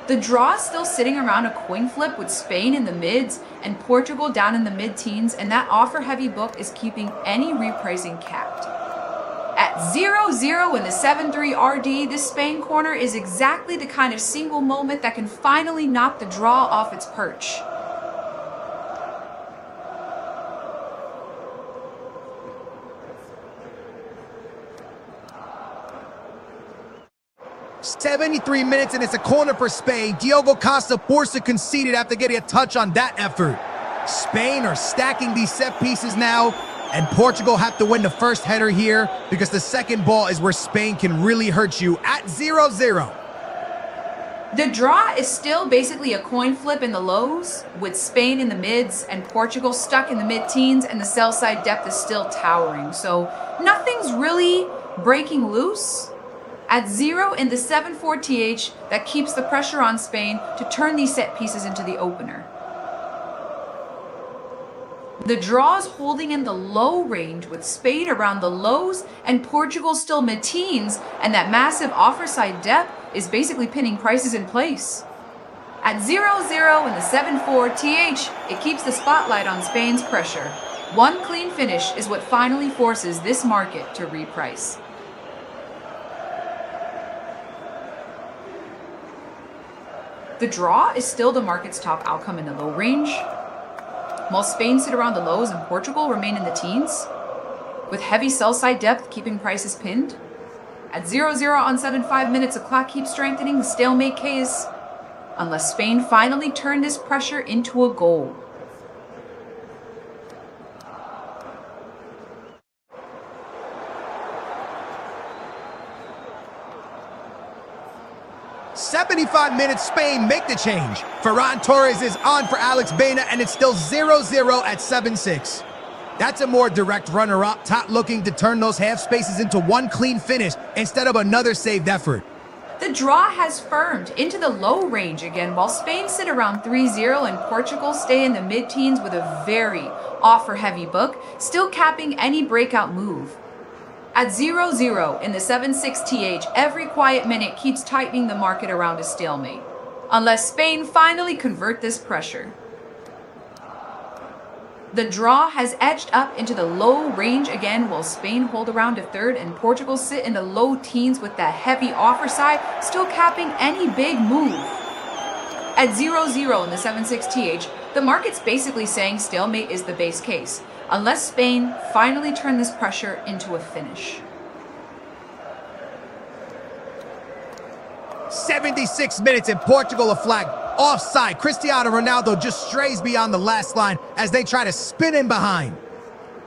The draw is still sitting around a coin flip with Spain in the mids and Portugal down in the mid-teens, and that offer-heavy book is keeping any repricing capped. At 0-0 in the 7-3 RD, this Spain corner is exactly the kind of single moment that can finally knock the draw off its perch. "73 minutes and it's a corner for Spain. Diogo Costa forced to concede it after getting a touch on that effort. Spain are stacking these set pieces now, and Portugal have to win the first header here because the second ball is where Spain can really hurt you at 0-0. The draw is still basically a coin flip in the lows, with Spain in the mids and Portugal stuck in the mid-teens, and the sell side depth is still towering, so nothing's really breaking loose. At 0 in the 7-4 TH, that keeps the pressure on Spain to turn these set pieces into the opener. The draw is holding in the low range with Spain around the lows and Portugal still mid-teens, and that massive offer side depth is basically pinning prices in place. At 0-0 in the 7-4 TH, it keeps the spotlight on Spain's pressure. One clean finish is what finally forces this market to reprice. The draw is still the market's top outcome in the low range, while Spain sit around the lows and Portugal remain in the teens, with heavy sell side depth keeping prices pinned. At 0-0 on 7-5 minutes, the clock keeps strengthening the stalemate case, unless Spain finally turn this pressure into a goal. "75 minutes, Spain make the change. Ferran Torres is on for Alex Baena, and it's still 0-0 at 7-6. That's a more direct runner-up, top looking to turn those half spaces into one clean finish instead of another saved effort. The draw has firmed into the low range again, while Spain sit around 3-0 and Portugal stay in the mid-teens with a very offer-heavy book, still capping any breakout move. At 0-0 in the 7-6 TH, every quiet minute keeps tightening the market around a stalemate, unless Spain finally convert this pressure. The draw has edged up into the low range again, while Spain hold around a third and Portugal sit in the low teens with that heavy offer side, still capping any big move. At 0-0 in the 7-6 TH, the market's basically saying stalemate is the base case, unless Spain finally turn this pressure into a finish. 76 minutes and Portugal a flag offside. Cristiano Ronaldo just strays beyond the last line as they try to spin in behind.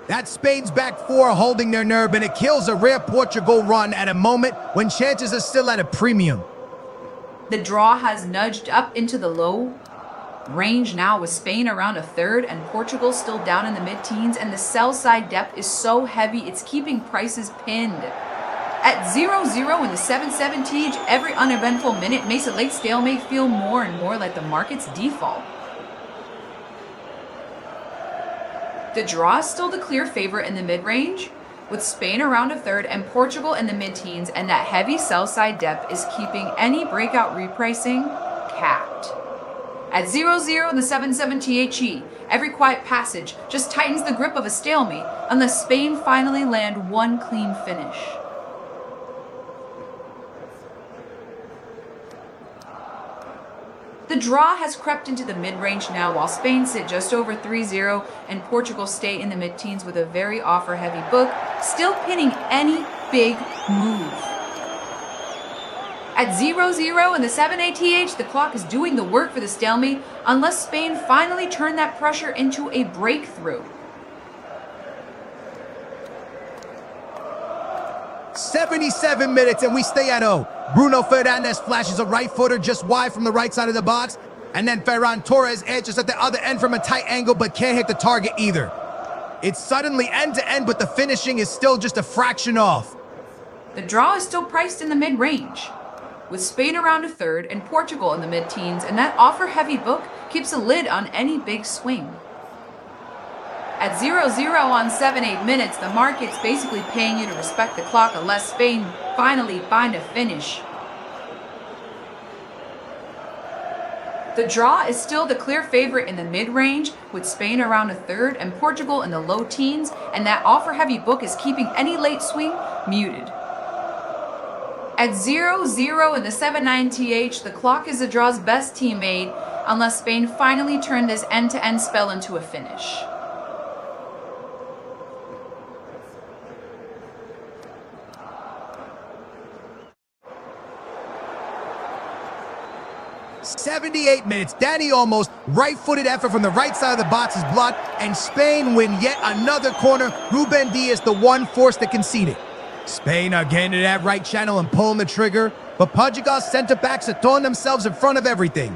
That's Spain's back four holding their nerve, and it kills a rare Portugal run at a moment when chances are still at a premium. The draw has nudged up into the low range now, with Spain around a third and Portugal still down in the mid-teens, and the sell side depth is so heavy it's keeping prices pinned. At 0-0 in the 7-7 every uneventful minute makes a late stalemate feel more and more like the market's default. The draw is still the clear favorite in the mid-range, with Spain around a third and Portugal in the mid-teens, and that heavy sell-side depth is keeping any breakout repricing capped. At 0-0 in the 7-7 THE, every quiet passage just tightens the grip of a stalemate unless Spain finally land one clean finish. The draw has crept into the mid-range now, while Spain sit just over 3-0 and Portugal stay in the mid-teens with a very offer-heavy book, still pinning any big move. At 0-0 in the 7-8 the clock is doing the work for the stalemate unless Spain finally turn that pressure into a breakthrough. 77 minutes and we stay at 0. Bruno Fernandes flashes a right footer just wide from the right side of the box, and then Ferran Torres edges at the other end from a tight angle but can't hit the target either. It's suddenly end-to-end, but the finishing is still just a fraction off. The draw is still priced in the mid-range, with Spain around a third and Portugal in the mid-teens, and that offer-heavy book keeps a lid on any big swing. At 0-0 on 7-8 minutes, the market's basically paying you to respect the clock unless Spain finally find a finish. The draw is still the clear favorite in the mid-range, with Spain around a third and Portugal in the low teens, and that offer-heavy book is keeping any late swing muted. At 0-0 in the 7-9 TH, the clock is the draw's best teammate unless Spain finally turn this end-to-end spell into a finish. 78 minutes, Danny Olmo's right-footed effort from the right side of the box is blocked, and Spain win yet another corner. Ruben Diaz, the one forced to concede it. Spain are getting to that right channel and pulling the trigger, but Portugal's center-backs are throwing themselves in front of everything.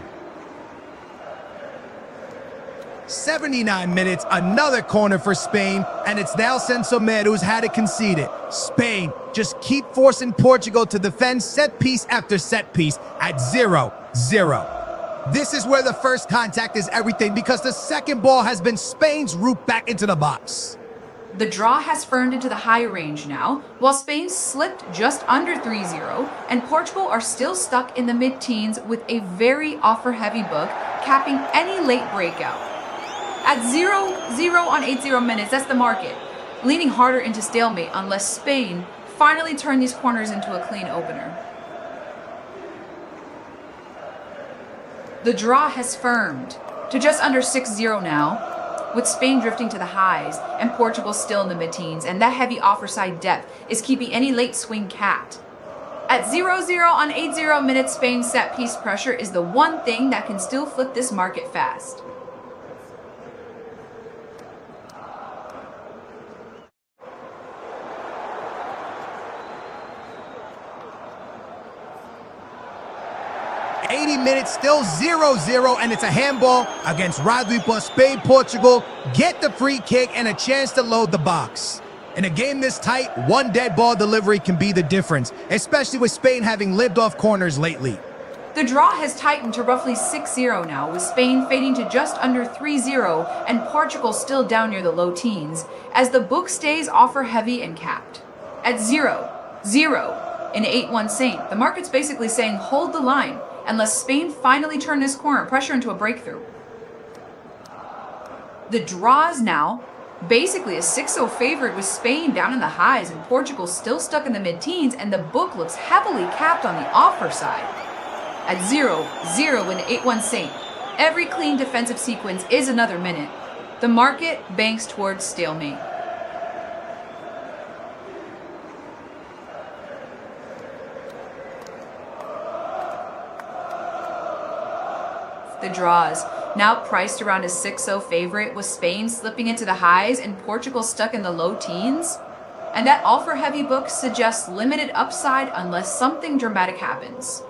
79 minutes, another corner for Spain, and it's now Sensomer who's had it conceded. Spain just keep forcing Portugal to defend set piece after set piece at 0-0. This is where the first contact is everything, because the second ball has been Spain's route back into the box. The draw has firmed into the high range now, while Spain slipped just under 3-0, and Portugal are still stuck in the mid-teens with a very offer-heavy book, capping any late breakout. At 0-0 on 80 minutes, that's the market, leaning harder into stalemate unless Spain finally turn these corners into a clean opener. The draw has firmed to just under 6-0 now, with Spain drifting to the highs and Portugal still in the mid-teens, and that heavy offer side depth is keeping any late swing capped. At 0-0 on 80 minutes, Spain's set piece pressure is the one thing that can still flip this market fast. Minutes, still 0-0, and it's a handball against Rodri, but Spain, Portugal get the free kick and a chance to load the box. In a game this tight, one dead ball delivery can be the difference, especially with Spain having lived off corners lately. The draw has tightened to roughly 6-0 now, with Spain fading to just under 3-0 and Portugal still down near the low teens, as the book stays offer heavy and capped. At 0-0 in 8-1 Saint, the market's basically saying hold the line unless Spain finally turn this corner pressure into a breakthrough. The draw is now basically a 6-0 favorite, with Spain down in the highs and Portugal still stuck in the mid-teens, and the book looks heavily capped on the offer side. At 0-0 in 8-1 Saint, every clean defensive sequence is another minute. The market banks towards stalemate. The draws, now priced around a 6-0 favorite, with Spain slipping into the highs and Portugal stuck in the low teens. And that offer-heavy book suggests limited upside unless something dramatic happens.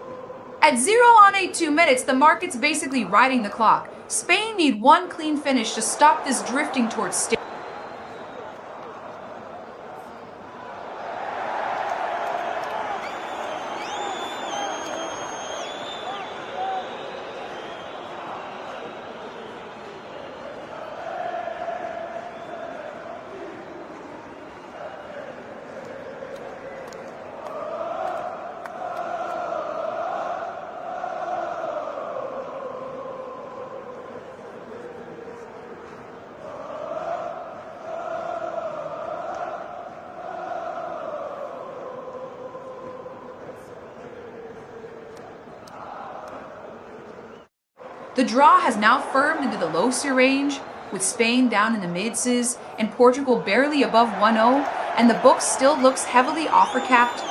At 0 on 82 minutes, the market's basically riding the clock. Spain need one clean finish to stop this drifting towards stalemate. The draw has now firmed into the low C range, with Spain down in the mid-Cs and Portugal barely above 1-0, and the book still looks heavily offer-capped.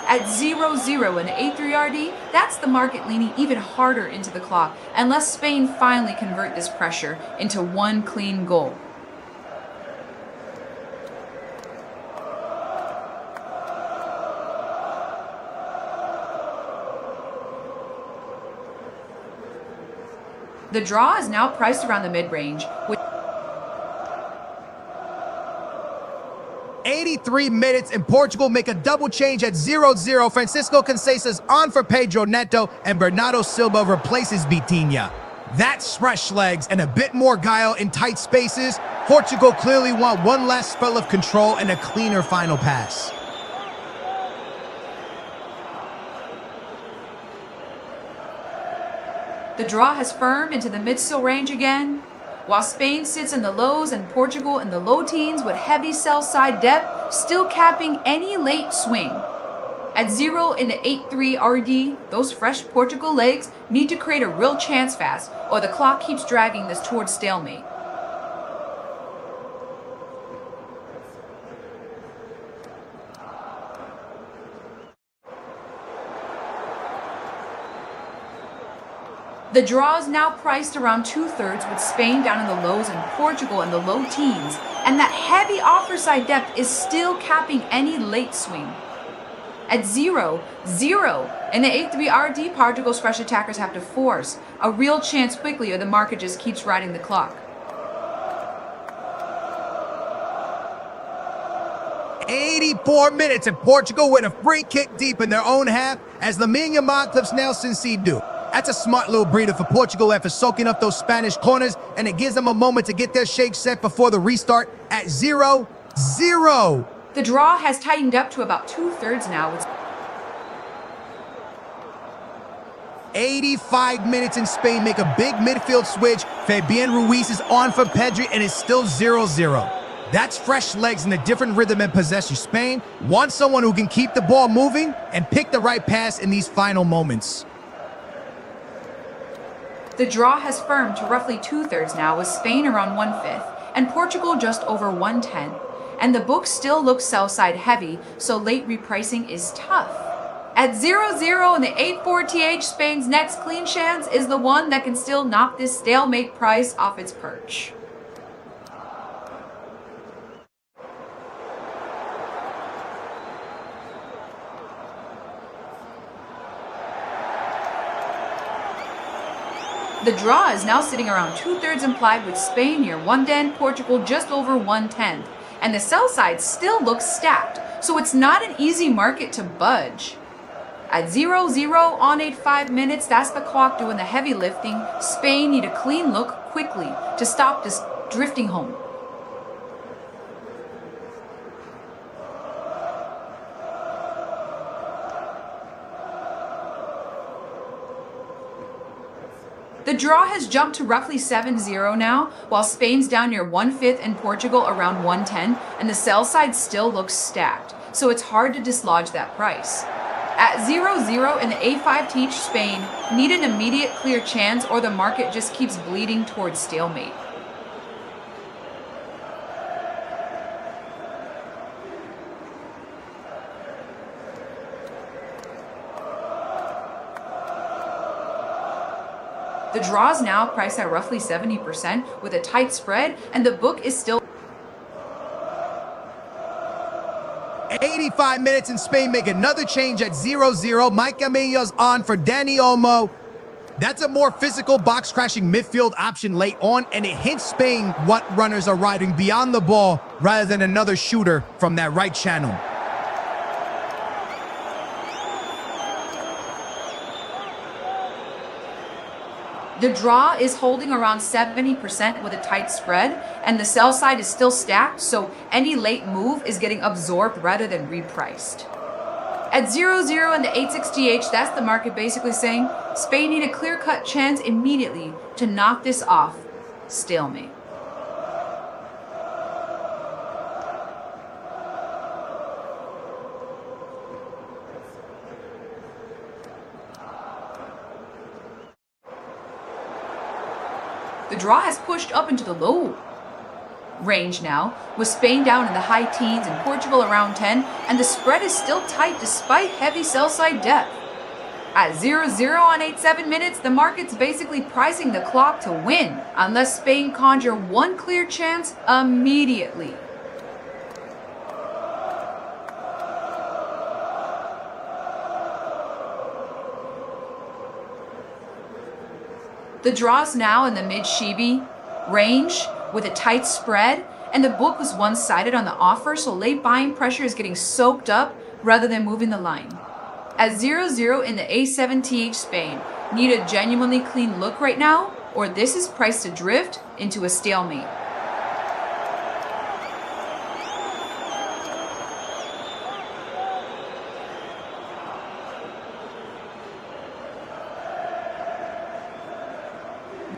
At 0-0 in the A3RD, that's the market leaning even harder into the clock, unless Spain finally convert this pressure into one clean goal. The draw is now priced around the mid-range, with 83 minutes and Portugal make a double change at 0-0. Francisco Conceição's on for Pedro Neto and Bernardo Silva replaces Vitinha. That's fresh legs and a bit more guile in tight spaces. Portugal clearly want one last spell of control and a cleaner final pass. the draw has firmed into the mid-sill range again, while Spain sits in the lows and Portugal in the low teens with heavy sell-side depth, still capping any late swing. At 0 in the 8-3 RD, those fresh Portugal legs need to create a real chance fast, or the clock keeps dragging this towards stalemate. The draw is now priced around 2/3 with Spain down in the lows and Portugal in the low teens, and that heavy offer side depth is still capping any late swing. At 0-0 in the 8-3 RD, Portugal's fresh attackers have to force a real chance quickly or the market just keeps riding the clock. 84 minutes and Portugal win a free kick deep in their own half as Lamine Yamal clips Nelson Seydou. That's a smart little breather for Portugal after soaking up those Spanish corners, and it gives them a moment to get their shake set before the restart at 0-0. The draw has tightened up to about 2/3 now. With 85 minutes in Spain make a big midfield switch. Fabian Ruiz is on for Pedri and it's still 0-0. That's fresh legs and a different rhythm and possession. Spain wants someone who can keep the ball moving and pick the right pass in these final moments. The draw has firmed to roughly 2/3 now, with Spain around 1/5 and Portugal just over 1/10. And the book still looks sell-side heavy, so late repricing is tough. At 0-0 in the 8-4 TH, Spain's next clean chance is the one that can still knock this stalemate price off its perch. The draw is now sitting around 2/3 implied with Spain near 110, Portugal just over 110. And the sell side still looks stacked, so it's not an easy market to budge. At 0-0 on 85 minutes, that's the clock doing the heavy lifting. Spain need a clean look quickly to stop this drifting home. The draw has jumped to roughly 7-0 now, while Spain's down near 1/5 and Portugal around 110, and the sell side still looks stacked, so it's hard to dislodge that price. At 0-0 in the A5 TH, Spain need an immediate clear chance or the market just keeps bleeding towards stalemate. The draw is now priced at roughly 70% with a tight spread, and the book is still 85 minutes in Spain make another change at 0-0. Mike Camillo's on for Dani Olmo. That's a more physical box-crashing midfield option late on, and it hints Spain what runners are riding beyond the ball rather than another shooter from that right channel. The draw is holding around 70% with a tight spread, and the sell side is still stacked, so any late move is getting absorbed rather than repriced. At 0-0 in the 8-6 TH, that's the market basically saying Spain need a clear-cut chance immediately to knock this off. Stalemate. The draw has pushed up into the low range now, with Spain down in the high teens and Portugal around 10, and the spread is still tight despite heavy sell-side depth. At 0-0 on 8-7 minutes, the market's basically pricing the clock to win, unless Spain conjure one clear chance immediately. The draw's now in the mid-Shibi range with a tight spread, and the book was one-sided on the offer, so late buying pressure is getting soaked up rather than moving the line. At 0-0 in the A7TH Spain, need a genuinely clean look right now, or this is priced adrift into a stalemate.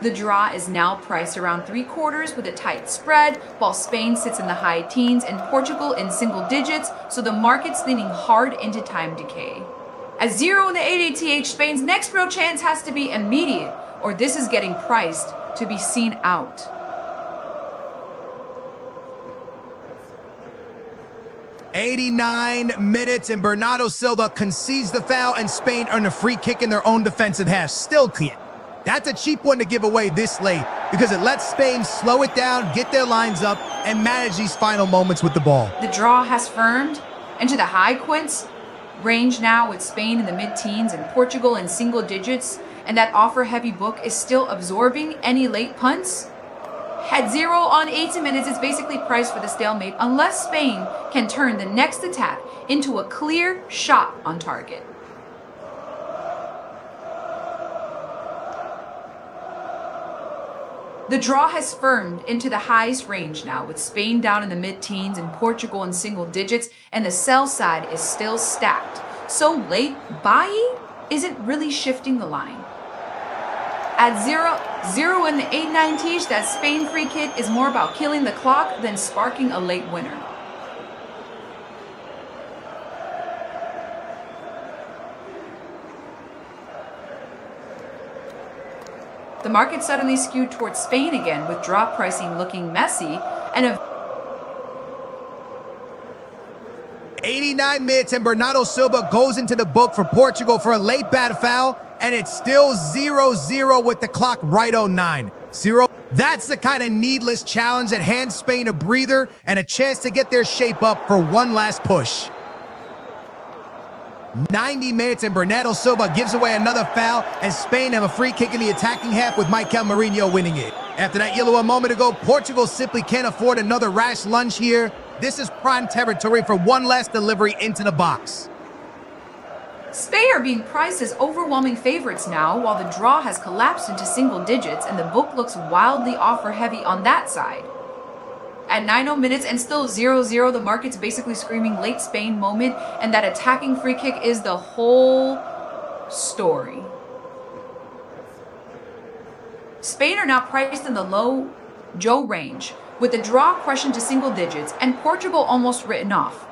The draw is now priced around 3/4 with a tight spread, while Spain sits in the high teens and Portugal in single digits, so the market's leaning hard into time decay. At 0 in the 8ATH, Spain's next real chance has to be immediate, or this is getting priced to be seen out. "89 minutes and Bernardo Silva concedes the foul, and Spain earn a free kick in their own defensive half. Still clear. That's a cheap one to give away this late because it lets Spain slow it down, get their lines up, and manage these final moments with the ball. The draw has firmed into the high quints range now, with Spain in the mid-teens and Portugal in single digits, and that offer-heavy book is still absorbing any late punts. At 0 on 80 minutes, it's basically priced for the stalemate unless Spain can turn the next attack into a clear shot on target. The draw has firmed into the highest range now, with Spain down in the mid-teens and Portugal in single digits, and the sell side is still stacked. So late buying isn't really shifting the line. At 0-0 in the 8-9-TH, that Spain free kick is more about killing the clock than sparking a late winner. The market suddenly skewed towards Spain again, with draw pricing looking messy, and 89 minutes and Bernardo Silva goes into the book for Portugal for a late bad foul, and it's still 0-0 with the clock right on 9-0. That's the kind of needless challenge that hands Spain a breather and a chance to get their shape up for one last push. 90 minutes and Bernardo Silva gives away another foul, and Spain have a free kick in the attacking half with Mikel Merino winning it. After that yellow a moment ago, Portugal simply can't afford another rash lunge here. This is prime territory for one last delivery into the box. Spain are being priced as overwhelming favorites now, while the draw has collapsed into single digits and the book looks wildly offer heavy on that side. At 90 minutes and still 0-0, the market's basically screaming late Spain moment, and that attacking free kick is the whole story. Spain are now priced in the low Joe range, with the draw crushed into single digits and Portugal almost written off.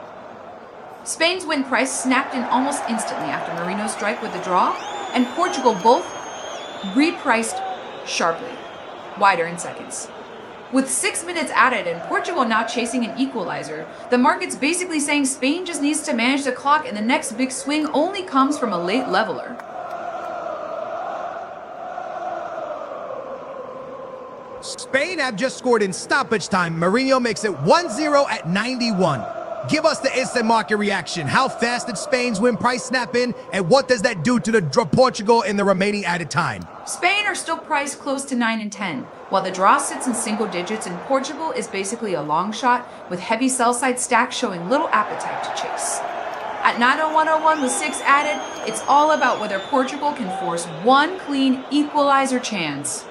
Spain's win price snapped in almost instantly after Merino's strike with the draw, and Portugal both repriced sharply, wider in seconds. With 6 minutes added and Portugal now chasing an equalizer, the market's basically saying Spain just needs to manage the clock and the next big swing only comes from a late leveler. Spain have just scored in stoppage time. Merino makes it 1-0 at 91. Give us the instant market reaction. How fast did Spain's win price snap in, and what does that do to the Portugal in the remaining added time? Spain are still priced close to 9 and 10, while the draw sits in single digits, and Portugal is basically a long shot with heavy sell-side stacks showing little appetite to chase. At 90101 with 6 added, it's all about whether Portugal can force one clean equalizer chance.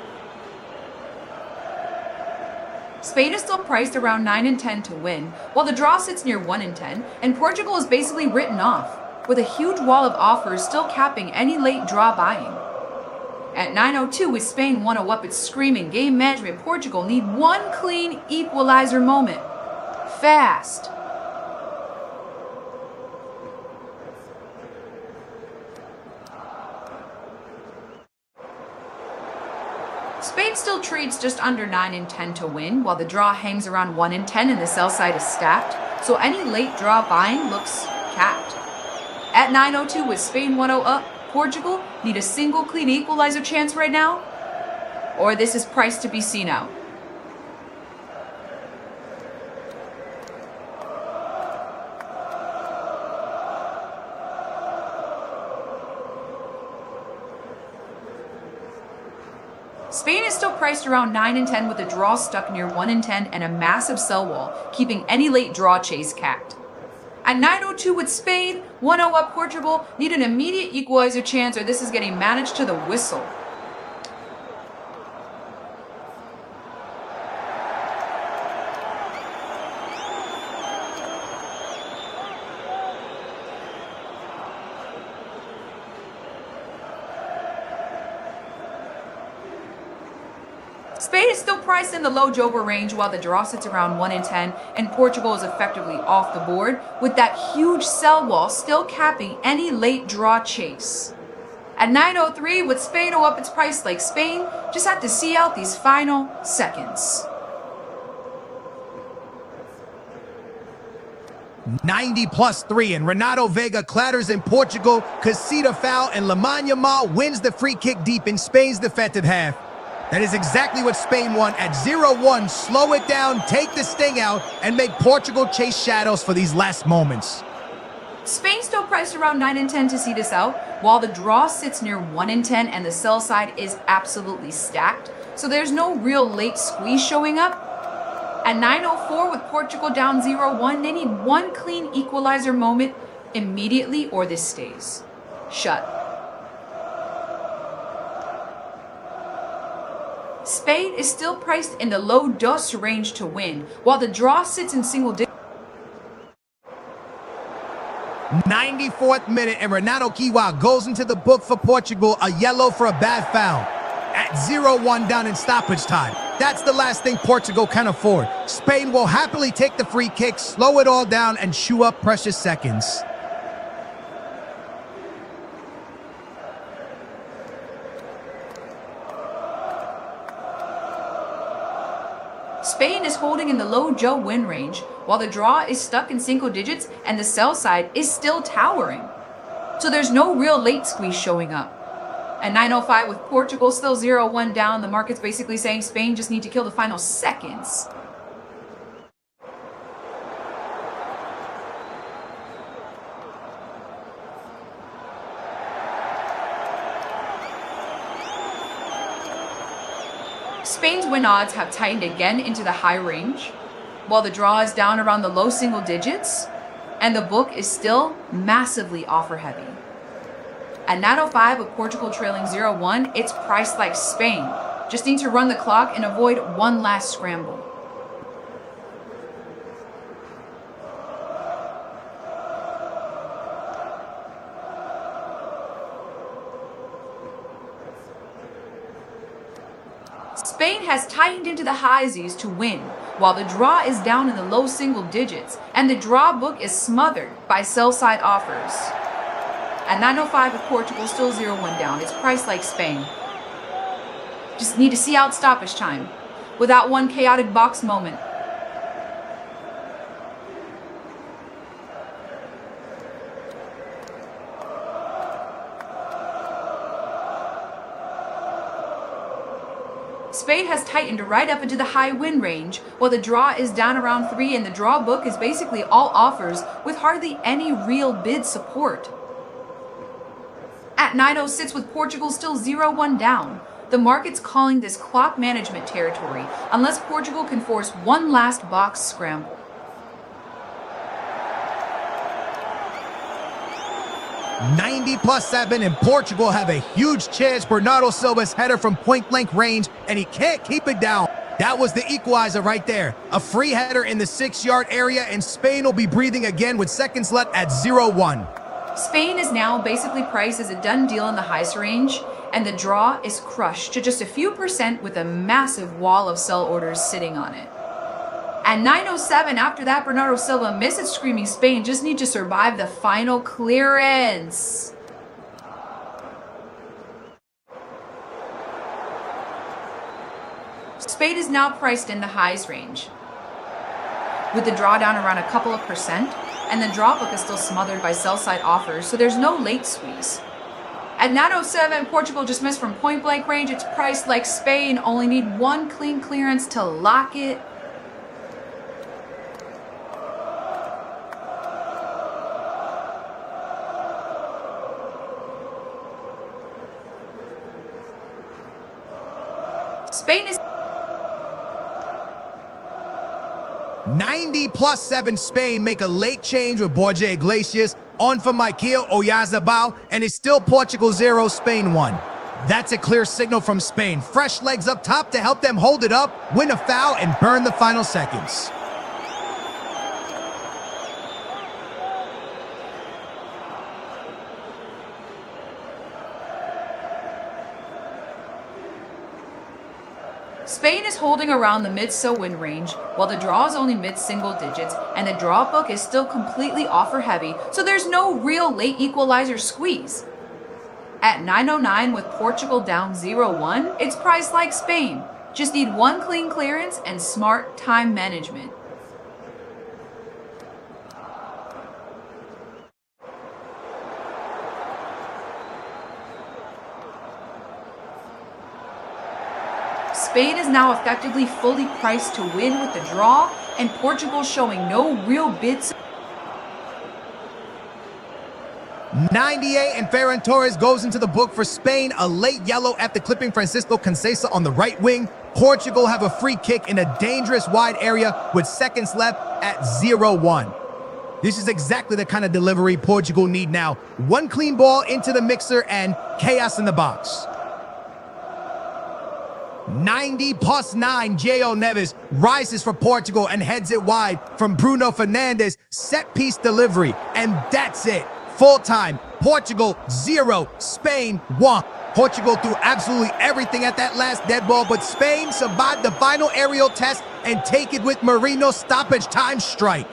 Spain is still priced around 9 and 10 to win, while the draw sits near 1 and 10, and Portugal is basically written off, with a huge wall of offers still capping any late draw buying. At 9:02 with Spain 1-0 up, it's screaming game management. Portugal need one clean equalizer moment. Fast. Spain still trades just under 9 and 10 to win, while the draw hangs around 1 and 10 and the sell side is stacked, so any late draw buying looks capped. At 9.02 with Spain 1-0 up, Portugal need a single clean equalizer chance right now, or this is priced to be seen out. Spain is still priced around 9 and 10 with a draw stuck near 1 and 10 and a massive sell wall, keeping any late draw chase capped. At 9.02 with Spain, 1-0 up Portugal, need an immediate equalizer chance or this is getting managed to the whistle. Spain is still priced in the low joker range while the draw sits around 1 and 10 and Portugal is effectively off the board with that huge sell wall still capping any late draw chase. At 9.03 with Spain up its price like Spain, just have to see out these final seconds. 90+3 and Renato Vega clatters in Portugal, Casita foul and Lamine Yamal wins the free kick deep in Spain's defensive half. That is exactly what Spain want at 0-1. Slow it down, take the sting out, and make Portugal chase shadows for these last moments. Spain still priced around 9 and 10 to see this out, while the draw sits near 1 and 10 and the sell side is absolutely stacked, so there's no real late squeeze showing up. At 9.04 with Portugal down 0-1, they need one clean equalizer moment immediately or this stays shut. Spain is still priced in the low dos range to win, while the draw sits in single digits. 94th minute and Renato Kiwa goes into the book for Portugal, a yellow for a bad foul. At 0-1 down in stoppage time. That's the last thing Portugal can afford. Spain will happily take the free kick, slow it all down, and chew up precious seconds. Spain is holding in the low Joe win range, while the draw is stuck in single digits and the sell side is still towering. So there's no real late squeeze showing up. At 9.05 with Portugal still 0-1 down, the market's basically saying Spain just need to kill the final seconds. Spain's win odds have tightened again into the high range, while the draw is down around the low single digits, and the book is still massively offer heavy. At 9.05 with Portugal trailing 0-1, it's priced like Spain. Just need to run the clock and avoid one last scramble. Spain has tightened into the highsies to win, while the draw is down in the low single digits, and the draw book is smothered by sell-side offers. At 9.05 with Portugal still 0-1 down, it's priced like Spain. Just need to see out stoppage time, without one chaotic box moment. Spain has tightened right up into the high win range, while the draw is down around 3 and the draw book is basically all offers with hardly any real bid support. At 9.06 with Portugal still 0-1 down, the market's calling this clock management territory unless Portugal can force one last box scramble. +7 and Portugal have a huge chance. Bernardo Silva's header from point-blank range, and he can't keep it down. That was the equalizer right there. A free header in the 6-yard area, and Spain will be breathing again with seconds left at 0-1. Spain is now basically priced as a done deal in the highest range, and the draw is crushed to just a few percent with a massive wall of sell orders sitting on it. At 9.07, after that, Bernardo Silva misses screaming Spain just need to survive the final clearance. Spain is now priced in the highs range, with the drawdown around a couple of percent, and the draw book is still smothered by sell-side offers, so there's no late squeeze. At 907, Portugal just missed from point-blank range. It's priced like Spain, only need one clean clearance to lock it. Spain is 90 plus 7 Spain make a late change with Borja Iglesias on for Michael Oyarzabal, and it's still Portugal 0, Spain 1. That's a clear signal from Spain. Fresh legs up top to help them hold it up, win a foul, and burn the final seconds. Spain is holding around the mid-so win range, while the draw is only mid-single digits, and the draw book is still completely offer heavy, so there's no real late equalizer squeeze. At 909 with Portugal down 0-1, it's priced like Spain. Just need one clean clearance and smart time management. Spain is now effectively fully priced to win with the draw, and Portugal showing no real bids. 98 and Ferran Torres goes into the book for Spain, a late yellow after clipping Francisco Conceição on the right wing. Portugal have a free kick in a dangerous wide area with seconds left at 0-1. This is exactly the kind of delivery Portugal need now. One clean ball into the mixer and chaos in the box. 90 plus 9, J.O. Neves rises for Portugal and heads it wide from Bruno Fernandes. Set piece delivery, and that's it. Full time, Portugal 0, Spain 1. Portugal threw absolutely everything at that last dead ball, but Spain survived the final aerial test and take it with Marino's stoppage time strike.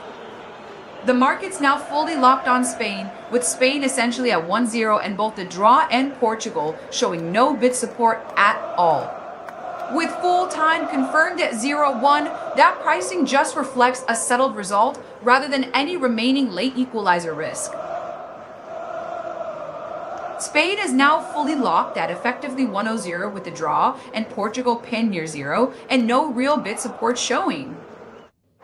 The market's now fully locked on Spain, with Spain essentially at 1-0 and both the draw and Portugal showing no bid support at all. With full time confirmed at 0-1, that pricing just reflects a settled result rather than any remaining late equalizer risk. Spain is now fully locked at effectively 1-0 with the draw and Portugal pinned near 0 and no real bid support showing.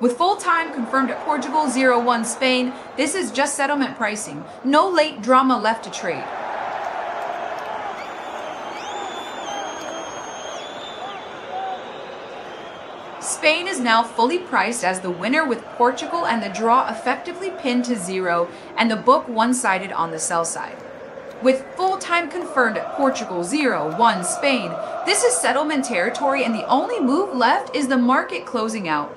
With full time confirmed at Portugal 0-1 Spain, this is just settlement pricing, no late drama left to trade. Spain is now fully priced as the winner with Portugal and the draw effectively pinned to 0 and the book one-sided on the sell side. With full time confirmed at Portugal 0-1 Spain, this is settlement territory and the only move left is the market closing out.